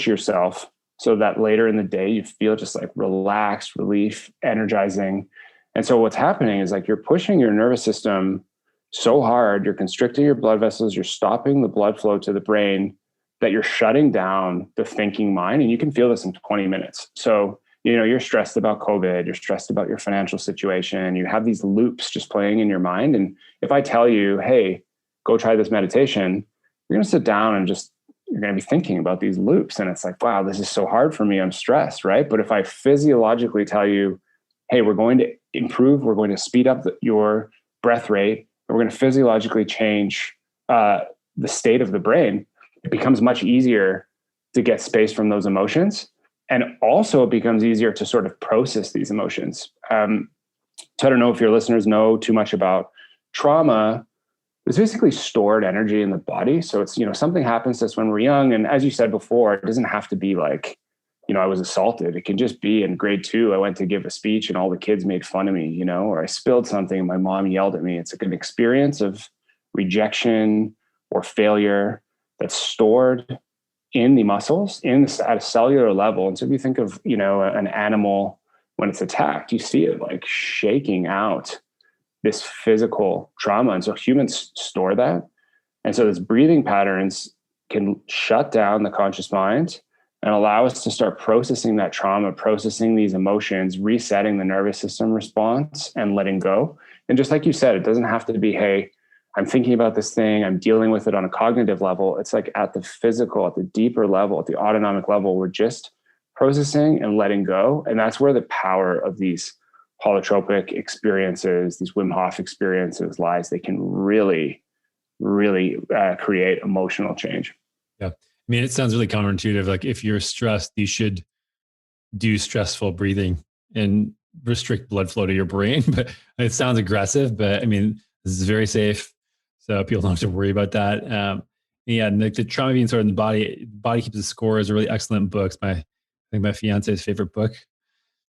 yourself so that later in the day you feel just like relaxed, relief, energizing. And so what's happening is like you're pushing your nervous system so hard, you're constricting your blood vessels, you're stopping the blood flow to the brain, that you're shutting down the thinking mind. And you can feel this in 20 minutes. So, you're stressed about COVID, you're stressed about your financial situation, you have these loops just playing in your mind. And if I tell you, hey, go try this meditation, you're going to sit down and you're going to be thinking about these loops. And it's like, wow, this is so hard for me. I'm stressed, right? But if I physiologically tell you, hey, we're going to improve, we're going to speed up your breath rate, and we're going to physiologically change the state of the brain, it becomes much easier to get space from those emotions. And also it becomes easier to sort of process these emotions. So I don't know if your listeners know too much about trauma. It's basically stored energy in the body. So it's, something happens to us when we're young. And as you said before, it doesn't have to be like, I was assaulted. It can just be in grade 2, I went to give a speech and all the kids made fun of me, or I spilled something and my mom yelled at me. It's like an experience of rejection or failure that's stored in the muscles at a cellular level. And so if you think of, an animal, when it's attacked, you see it like shaking out this physical trauma. And so humans store that. And so these breathing patterns can shut down the conscious mind and allow us to start processing that trauma, processing these emotions, resetting the nervous system response and letting go. And just like you said, it doesn't have to be, hey, I'm thinking about this thing, I'm dealing with it on a cognitive level. It's like at the physical, at the deeper level, at the autonomic level, we're just processing and letting go. And that's where the power of these holotropic experiences, these Wim Hof experiences lies. They can really, really create emotional change. Yeah. I mean, it sounds really counterintuitive. Like if you're stressed, you should do stressful breathing and restrict blood flow to your brain. But it sounds aggressive, but I mean, this is very safe. So people don't have to worry about that. Yeah, and the trauma being stored in the body keeps the score is a really excellent book. It's I think my fiance's favorite book.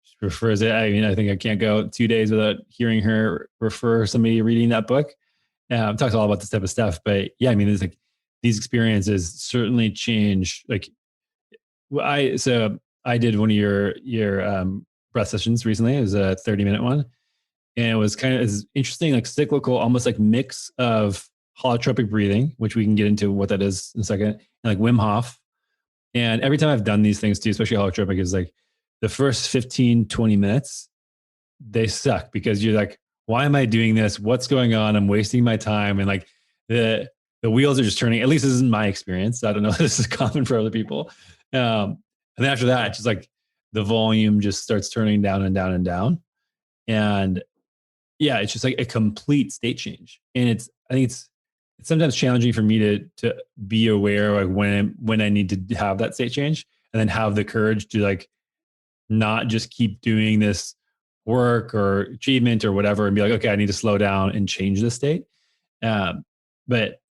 She refers it. I mean, I think I can't go 2 days without hearing her refer somebody reading that book. Talks all about this type of stuff. But yeah, I mean, there's like these experiences certainly change. Like I did one of your breath sessions recently. It was a 30-minute one. And it was kind of this interesting, like cyclical, almost like mix of holotropic breathing, which we can get into what that is in a second, and like Wim Hof. And every time I've done these things too, especially holotropic, is like the first 15, 20 minutes, they suck because you're like, why am I doing this? What's going on? I'm wasting my time. And like the wheels are just turning. At least this isn't my experience. I don't know if this is common for other people. And then after that, it's just like the volume just starts turning down and down and down. And yeah, it's just like a complete state change. And I think it's sometimes challenging for me to be aware like when I need to have that state change and then have the courage to like not just keep doing this work or achievement or whatever and be like, okay, I need to slow down and change the state. But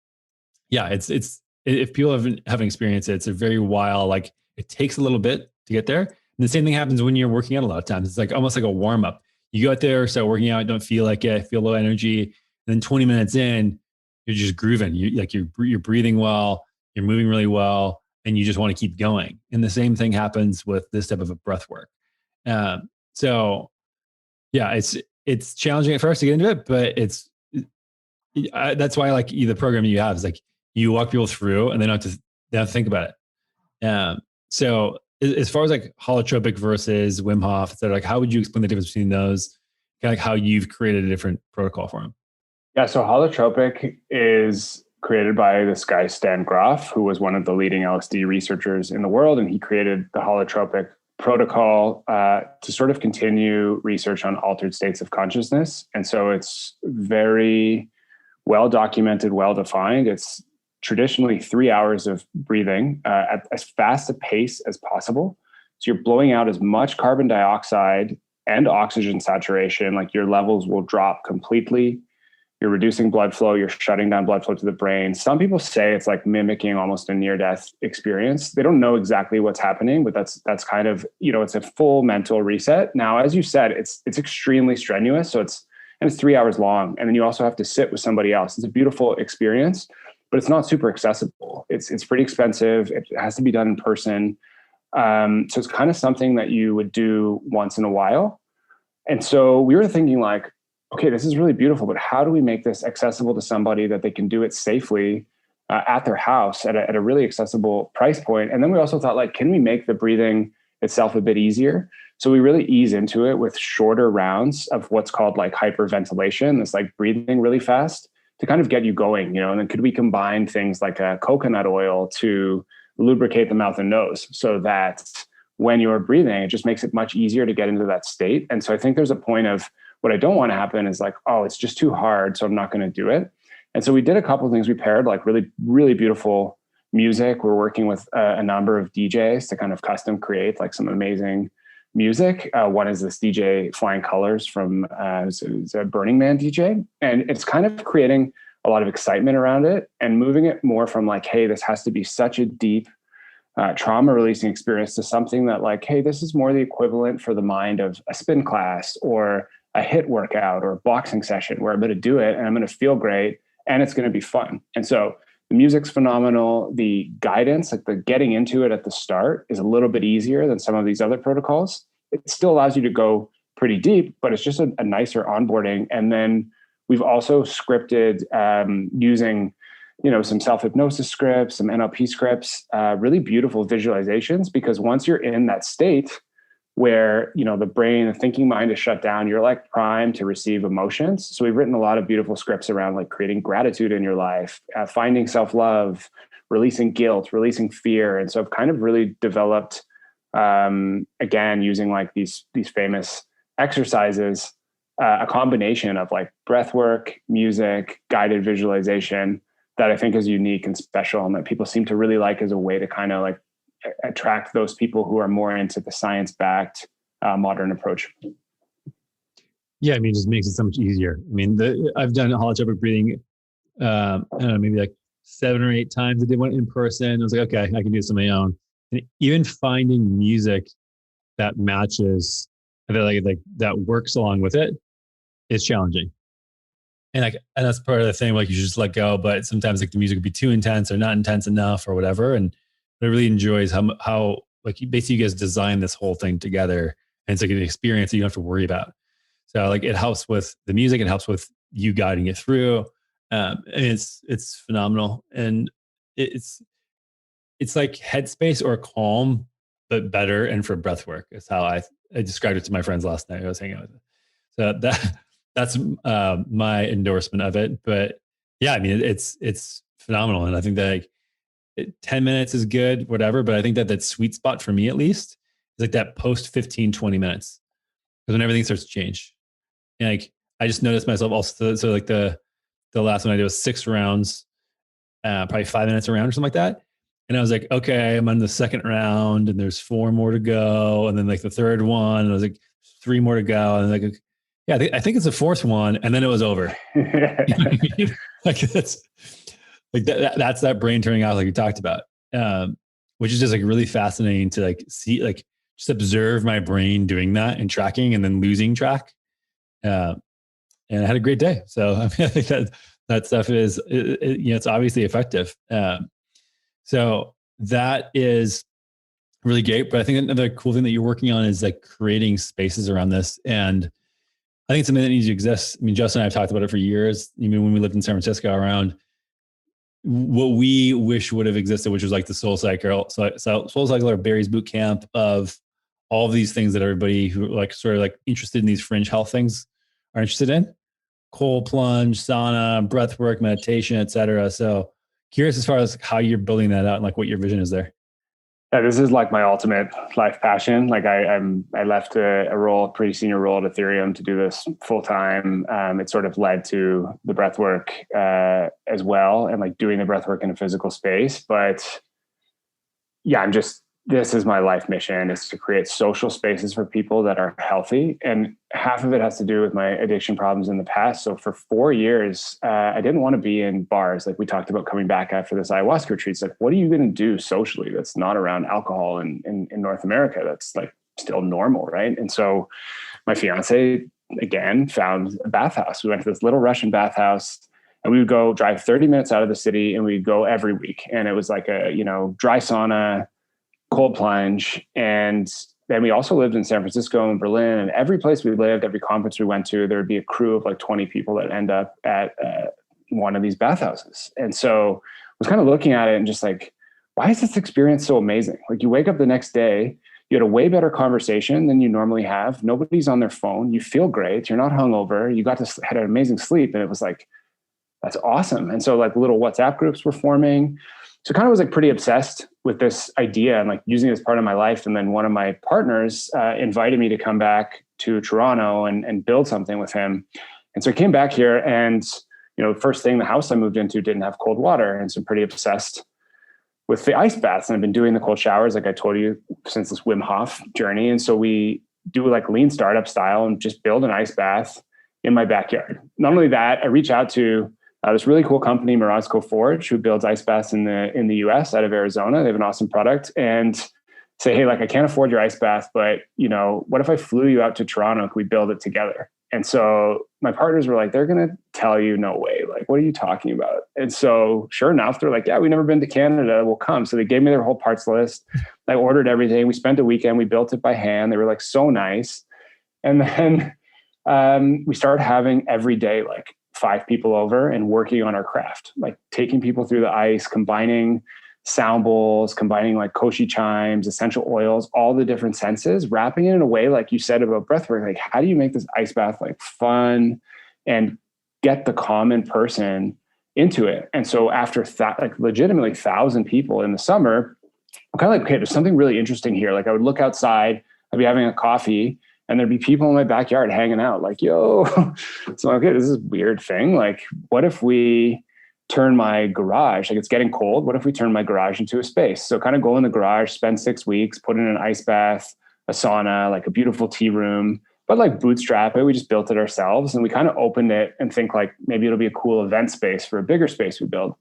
yeah, it's if people haven't experienced it, it's a very wild, like it takes a little bit to get there. And the same thing happens when you're working out a lot of times. It's like almost like a warm up. You go out there, start working out, don't feel like it, feel low energy. And then 20 minutes in, you're just grooving. You're breathing well, you're moving really well, and you just want to keep going. And the same thing happens with this type of a breath work. So yeah, it's challenging at first to get into it, but that's why I like the program you have is like you walk people through and they don't have to think about it. So as far as like holotropic versus Wim Hof, et cetera, like how would you explain the difference between those? Kind of like how you've created a different protocol for them? Yeah, so holotropic is created by this guy, Stan Grof, who was one of the leading LSD researchers in the world. And he created the Holotropic Protocol to sort of continue research on altered states of consciousness. And so it's very well documented, well defined. It's traditionally 3 hours of breathing at as fast a pace as possible. So you're blowing out as much carbon dioxide and oxygen saturation, like your levels will drop completely. you're reducing blood flow, you're shutting down blood flow to the brain. Some people say it's like mimicking almost a near-death experience. They don't know exactly what's happening, but that's kind of, it's a full mental reset. Now, as you said, it's extremely strenuous. So it's 3 hours long. And then you also have to sit with somebody else. It's a beautiful experience, but it's not super accessible. It's pretty expensive. It has to be done in person. So it's kind of something that you would do once in a while. And so we were thinking like, okay, this is really beautiful, but how do we make this accessible to somebody that they can do it safely at their house at a really accessible price point? And then we also thought like, can we make the breathing itself a bit easier? So we really ease into it with shorter rounds of what's called like hyperventilation. It's like breathing really fast to kind of get you going, and then could we combine things like a coconut oil to lubricate the mouth and nose so that when you're breathing, it just makes it much easier to get into that state. And so I think there's a point of what I don't want to happen is like, oh, it's just too hard, so I'm not going to do it. And so we did a couple of things. We paired like really, really beautiful music. We're working with a number of DJs to kind of custom create like some amazing music. One is this DJ Flying Colors from it's a Burning Man DJ. And it's kind of creating a lot of excitement around it and moving it more from like, hey, this has to be such a deep trauma releasing experience to something that like, hey, this is more the equivalent for the mind of a spin class or a HIIT workout or a boxing session where I'm going to do it and I'm going to feel great and it's going to be fun. And so the music's phenomenal. The guidance, like the getting into it at the start is a little bit easier than some of these other protocols. It still allows you to go pretty deep, but it's just a nicer onboarding. And then we've also scripted using, some self-hypnosis scripts, some NLP scripts, really beautiful visualizations, because once you're in that state where, the brain, the thinking mind is shut down, you're like primed to receive emotions. So we've written a lot of beautiful scripts around like creating gratitude in your life, finding self-love, releasing guilt, releasing fear. And so I've kind of really developed, again, using like these famous exercises, a combination of like breath work, music, guided visualization that I think is unique and special and that people seem to really like as a way to kind of like attract those people who are more into the science-backed modern approach. Yeah, it just makes it so much easier. I've done holotropic breathing, I don't know, maybe like 7 or 8 times. I did one in person. I was like, okay, I can do this on my own. And even finding music that matches, that works along with it is challenging. And that's part of the thing. Like you should just let go, but sometimes like the music would be too intense or not intense enough or whatever. And I really enjoys how like basically you guys design this whole thing together, and it's like an experience that you don't have to worry about. So like it helps with the music, it helps with you guiding it through. And it's phenomenal, and it's like Headspace or Calm, but better and for breath work. Is how I described it to my friends last night. I was hanging out with them. So that's my endorsement of it. But yeah, it's phenomenal, and I think that like 10 minutes is good, whatever. But I think that sweet spot for me, at least, is like that post 15, 20 minutes. Because when everything starts to change. And like, I just noticed myself also. So like the last one I did was 6 rounds, probably 5 minutes a round or something like that. And I was like, okay, I'm on the second round and there's 4 more to go. And then like the third one, and I was like, 3 more to go. And like, yeah, I think it's the 4th one. And then it was over. Like that's like that's that brain turning out like you talked about, which is just like really fascinating to like see, like just observe my brain doing that and tracking and then losing track. And I had a great day. So I think that stuff is, it's obviously effective. So that is really great. But I think another cool thing that you're working on is like creating spaces around this. And I think it's something that needs to exist. Justin and I have talked about it for years. When we lived in San Francisco, around what we wish would have existed, which was like the Soul Cycle or Barry's Boot Camp, of all of these things that everybody who like sort of like interested in these fringe health things are interested in: cold plunge, sauna, breath work, meditation, etc. So curious as far as how you're building that out and like what your vision is there. Yeah, this is like my ultimate life passion. Like I left a pretty senior role at Ethereum to do this full time. It sort of led to the breath work as well, and like doing the breath work in a physical space. But yeah, I'm just this is my life mission, is to create social spaces for people that are healthy. And half of it has to do with my addiction problems in the past. So for 4 years, I didn't want to be in bars. Like we talked about coming back after this ayahuasca retreat. It's like, what are you going to do socially that's not around alcohol in North America? That's like still normal, right? And so my fiance, again, found a bathhouse. We went to this little Russian bathhouse, and we would go drive 30 minutes out of the city, and we'd go every week. And it was like a, dry sauna, cold plunge. And then we also lived in San Francisco and Berlin, and every place we lived, every conference we went to, there would be a crew of like 20 people that end up at one of these bathhouses. And so I was kind of looking at it and just like, why is this experience so amazing? Like you wake up the next day, you had a way better conversation than you normally have. Nobody's on their phone. You feel great. You're not hungover. You had an amazing sleep. And it was like, that's awesome. And so like little WhatsApp groups were forming. So kind of was like pretty obsessed with this idea and like using it as part of my life. And then one of my partners invited me to come back to Toronto and build something with him. And so I came back here, and, first thing, the house I moved into didn't have cold water. And so I'm pretty obsessed with the ice baths. And I've been doing the cold showers, like I told you, since this Wim Hof journey. And so we do like lean startup style and just build an ice bath in my backyard. Not only that, I reach out to this really cool company, Morozco Forge, who builds ice baths in the US out of Arizona. They have an awesome product, and say, hey, like I can't afford your ice bath, but what if I flew you out to Toronto? Could we build it together? And so my partners were like, they're going to tell you, no way. Like, what are you talking about? And so sure enough, they're like, yeah, we've never been to Canada. We'll come. So they gave me their whole parts list. I ordered everything. We spent a weekend. We built it by hand. They were like so nice. And then we started having every day, like 5 people over and working on our craft, like taking people through the ice, combining sound bowls, combining like koshi chimes, essential oils, all the different senses, wrapping it in a way, like you said about breathwork, like how do you make this ice bath like fun and get the common person into it? And so after like legitimately 1,000 people in the summer, I'm kind of like, okay, there's something really interesting here. Like I would look outside, I'd be having a coffee, and there'd be people in my backyard hanging out like, yo. So okay, this is a weird thing. Like, what if we turn my garage, like it's getting cold, what if we turn my garage into a space? So kind of go in the garage, spend 6 weeks, put in an ice bath, a sauna, like a beautiful tea room, but like bootstrap it. We just built it ourselves, and we kind of opened it and think like maybe it'll be a cool event space for a bigger space we build.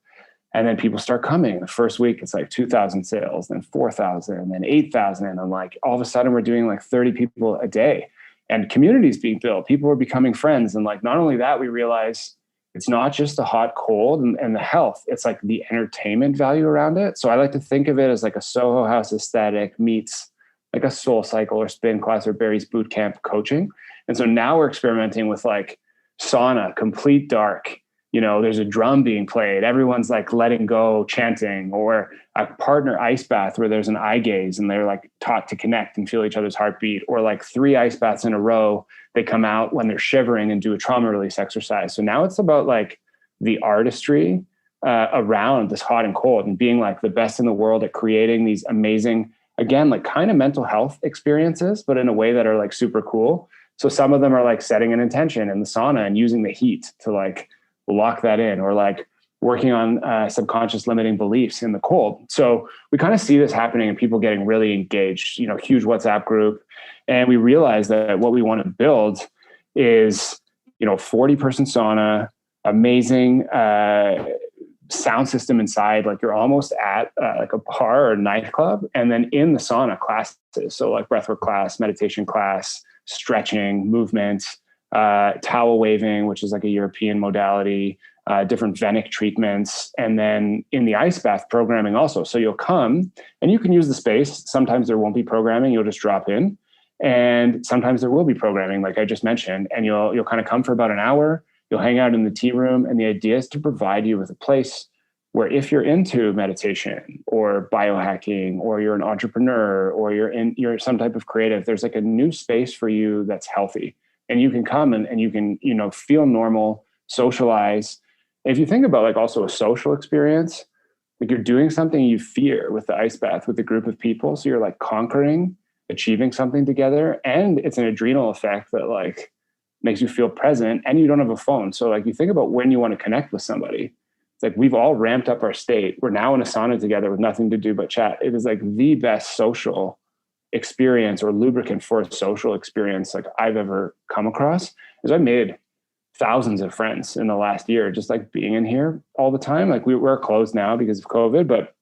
And then people start coming. The first week, it's like 2,000 sales, then 4,000, and then 8,000. And I'm like, all of a sudden we're doing like 30 people a day, and communities being built. People are becoming friends. And like, not only that, we realize it's not just the hot, cold and the health. It's like the entertainment value around it. So I like to think of it as like a Soho House aesthetic meets like a Soul Cycle or spin class or Barry's boot camp coaching. And so now we're experimenting with like sauna, complete dark. There's a drum being played. Everyone's like letting go, chanting, or a partner ice bath where there's an eye gaze and they're like taught to connect and feel each other's heartbeat, or like 3 ice baths in a row. They come out when they're shivering and do a trauma release exercise. So now it's about like the artistry around this hot and cold, and being like the best in the world at creating these amazing, again, like kind of mental health experiences, but in a way that are like super cool. So some of them are like setting an intention in the sauna and using the heat to like lock that in, or like working on subconscious limiting beliefs in the cold. So we kind of see this happening and people getting really engaged, huge WhatsApp group. And we realize that what we want to build is, 40-person sauna, amazing sound system inside, like you're almost at like a bar or a nightclub. And then in the sauna classes, so like breathwork class, meditation class, stretching, movement, towel waving, which is like a European modality, different venic treatments, and then in the ice bath programming also. So you'll come and you can use the space. Sometimes there won't be programming. You'll just drop in, and sometimes there will be programming, like I just mentioned, and you'll kind of come for about an hour. You'll hang out in the tea room, and the idea is to provide you with a place where if you're into meditation or biohacking, or you're an entrepreneur, or you're some type of creative, there's like a new space for you that's healthy. And you can come and you can, feel normal, socialize. And if you think about like also a social experience, like you're doing something you fear with the ice bath with a group of people. So you're like conquering, achieving something together. And it's an adrenal effect that like makes you feel present, and you don't have a phone. So like you think about when you want to connect with somebody, it's It's like we've all ramped up our state. We're now in a sauna together with nothing to do but chat. It is like the best social experience or lubricant for a social experience like I've ever come across. Is I made thousands of friends in the last year, just like being in here all the time. Like we're closed now because of COVID, but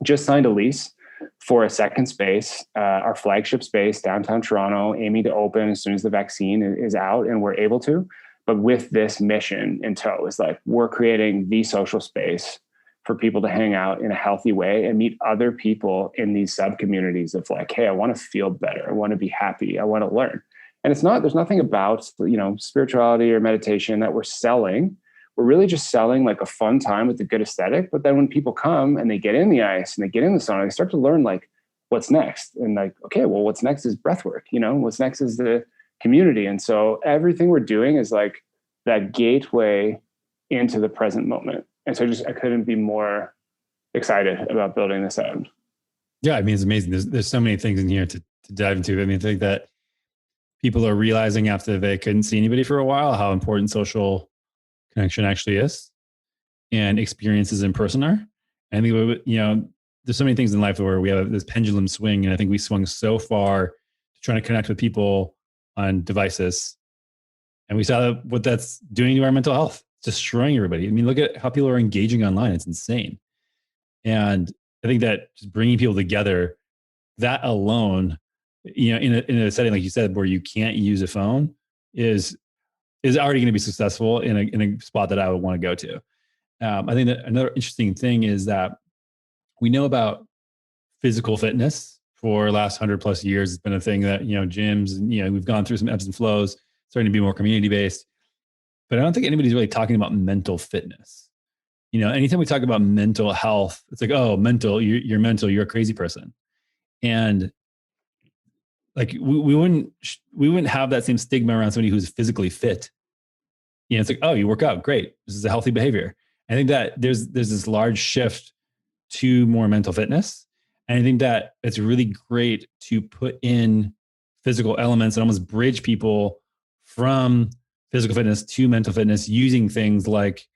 just signed a lease for a second space, our flagship space, downtown Toronto, aiming to open as soon as the vaccine is out and we're able to. But with this mission in tow, is like we're creating the social space for people to hang out in a healthy way and meet other people in these sub communities of like, hey, I want to feel better. I want to be happy. I want to learn. And there's nothing about, spirituality or meditation that we're selling. We're really just selling like a fun time with a good aesthetic. But then when people come and they get in the ice and they get in the sauna, they start to learn like what's next. And like, okay, well, what's next is breathwork, what's next is the community. And so everything we're doing is like that gateway into the present moment. And so I couldn't be more excited about building this out. Yeah. I mean, it's amazing. There's so many things in here to dive into. I mean, I think that people are realizing after they couldn't see anybody for a while, how important social connection actually is and experiences in person are. And I think, there's so many things in life where we have this pendulum swing. And I think we swung so far to trying to connect with people on devices. And we saw what that's doing to our mental health, destroying everybody. I mean, look at how people are engaging online. It's insane. And I think that just bringing people together, that alone, in a setting, like you said, where you can't use a phone is already going to be successful in a spot that I would want to go to. I think that another interesting thing is that we know about physical fitness for the last 100+ years. It's been a thing that, gyms, and, we've gone through some ebbs and flows, starting to be more community-based, but I don't think anybody's really talking about mental fitness. Anytime we talk about mental health, it's like, oh, mental, you're mental, you're a crazy person. And like, we wouldn't have that same stigma around somebody who's physically fit. It's like, oh, you work out, great. This is a healthy behavior. I think that there's this large shift to more mental fitness. And I think that it's really great to put in physical elements and almost bridge people from physical fitness to mental fitness using things like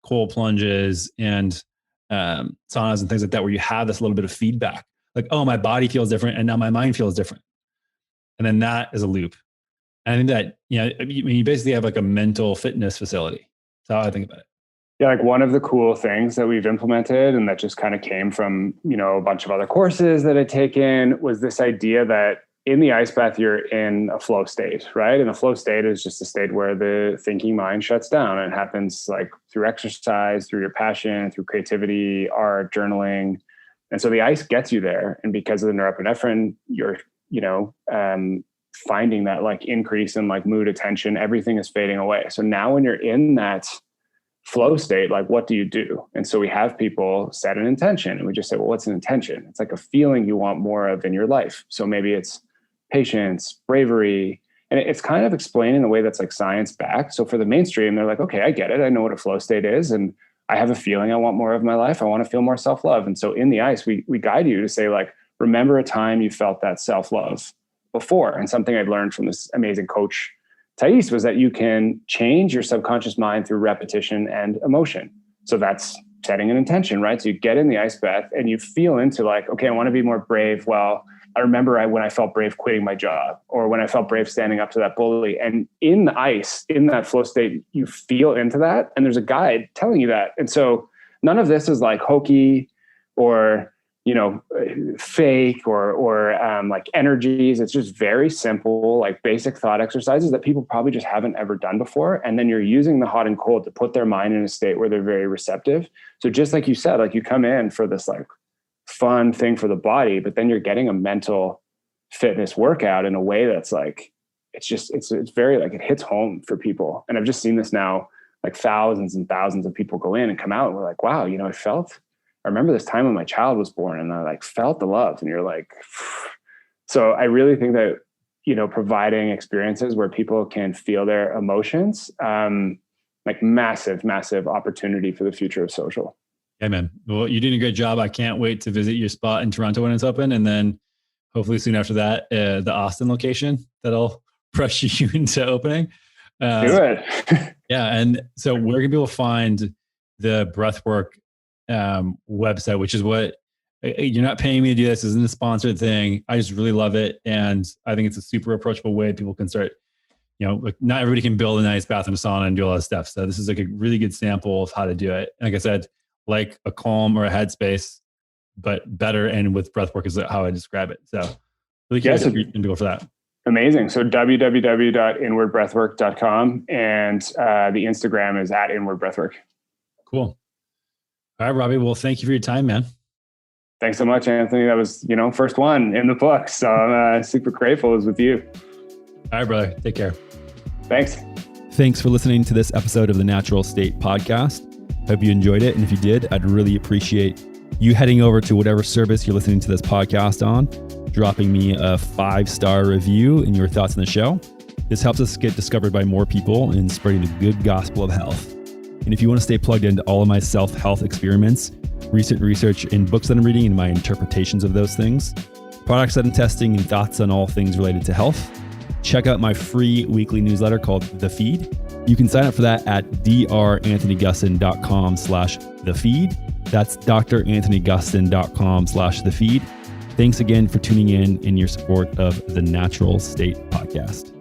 cold plunges and saunas and things like that, where you have this little bit of feedback. Like, oh, my body feels different and now my mind feels different. And then that is a loop. And I think that, you basically have like a mental fitness facility. That's how I think about it. Yeah, like one of the cool things that we've implemented and that just kind of came from, a bunch of other courses that I'd taken was this idea that in the ice bath, you're in a flow state, right? And a flow state is just a state where the thinking mind shuts down. And it happens like through exercise, through your passion, through creativity, art, journaling. And so the ice gets you there. And because of the norepinephrine, you're, finding that like increase in like mood, attention, everything is fading away. So now when you're in that flow state, like what do you do? And so we have people set an intention and we just say, well, what's an intention? It's like a feeling you want more of in your life. So maybe it's patience, bravery, and it's kind of explained in a way that's like science backed. So for the mainstream, they're like, okay, I get it. I know what a flow state is. And I have a feeling I want more of my life. I want to feel more self-love. And so in the ice, we guide you to say like, remember a time you felt that self-love before. And something I'd learned from this amazing coach, Thais, was that you can change your subconscious mind through repetition and emotion. So that's setting an intention, right? So you get in the ice bath and you feel into like, okay, I want to be more brave. Well, I remember when I felt brave quitting my job, or when I felt brave standing up to that bully. And in the ice, in that flow state, you feel into that. And there's a guide telling you that. And so none of this is like hokey or fake or like energies. It's just very simple, like basic thought exercises that people probably just haven't ever done before. And then you're using the hot and cold to put their mind in a state where they're very receptive. So just like you said, like you come in for this like fun thing for the body, but then you're getting a mental fitness workout in a way that's like, it's very like it hits home for people. And I've just seen this now, like thousands and thousands of people go in and come out and we're like, wow, I remember this time when my child was born and I like felt the love. And you're like, so I really think that, providing experiences where people can feel their emotions, like massive, massive opportunity for the future of social. Yeah, man. Well, you're doing a great job. I can't wait to visit your spot in Toronto when it's open. And then hopefully soon after that, the Austin location that'll press you into opening. Do it. Yeah. And so where can people find the Breathwork website, which is what you're not paying me to do this. This isn't a sponsored thing. I just really love it. And I think it's a super approachable way people can start, like not everybody can build a nice bathroom sauna and do a lot of stuff. So this is like a really good sample of how to do it. And like I said, like a Calm or a Headspace, but better. And with Breathwork is how I describe it. So really curious if you're going to go for that. Amazing. So www.inwardbreathwork.com and the Instagram is @inwardbreathwork. Cool. All right, Robbie. Well, thank you for your time, man. Thanks so much, Anthony. That was, first one in the book. So I'm super grateful it was with you. All right, brother. Take care. Thanks. Thanks for listening to this episode of the Natural State Podcast. Hope you enjoyed it. And if you did, I'd really appreciate you heading over to whatever service you're listening to this podcast on, dropping me a 5-star review and your thoughts on the show. This helps us get discovered by more people and spreading the good gospel of health. And if you want to stay plugged into all of my self-health experiments, recent research and books that I'm reading and my interpretations of those things, products that I'm testing and thoughts on all things related to health, check out my free weekly newsletter called The Feed. You can sign up for that at dranthonygustin.com/thefeed. That's dranthonygustin.com/thefeed. Thanks again for tuning in and your support of the Natural State Podcast.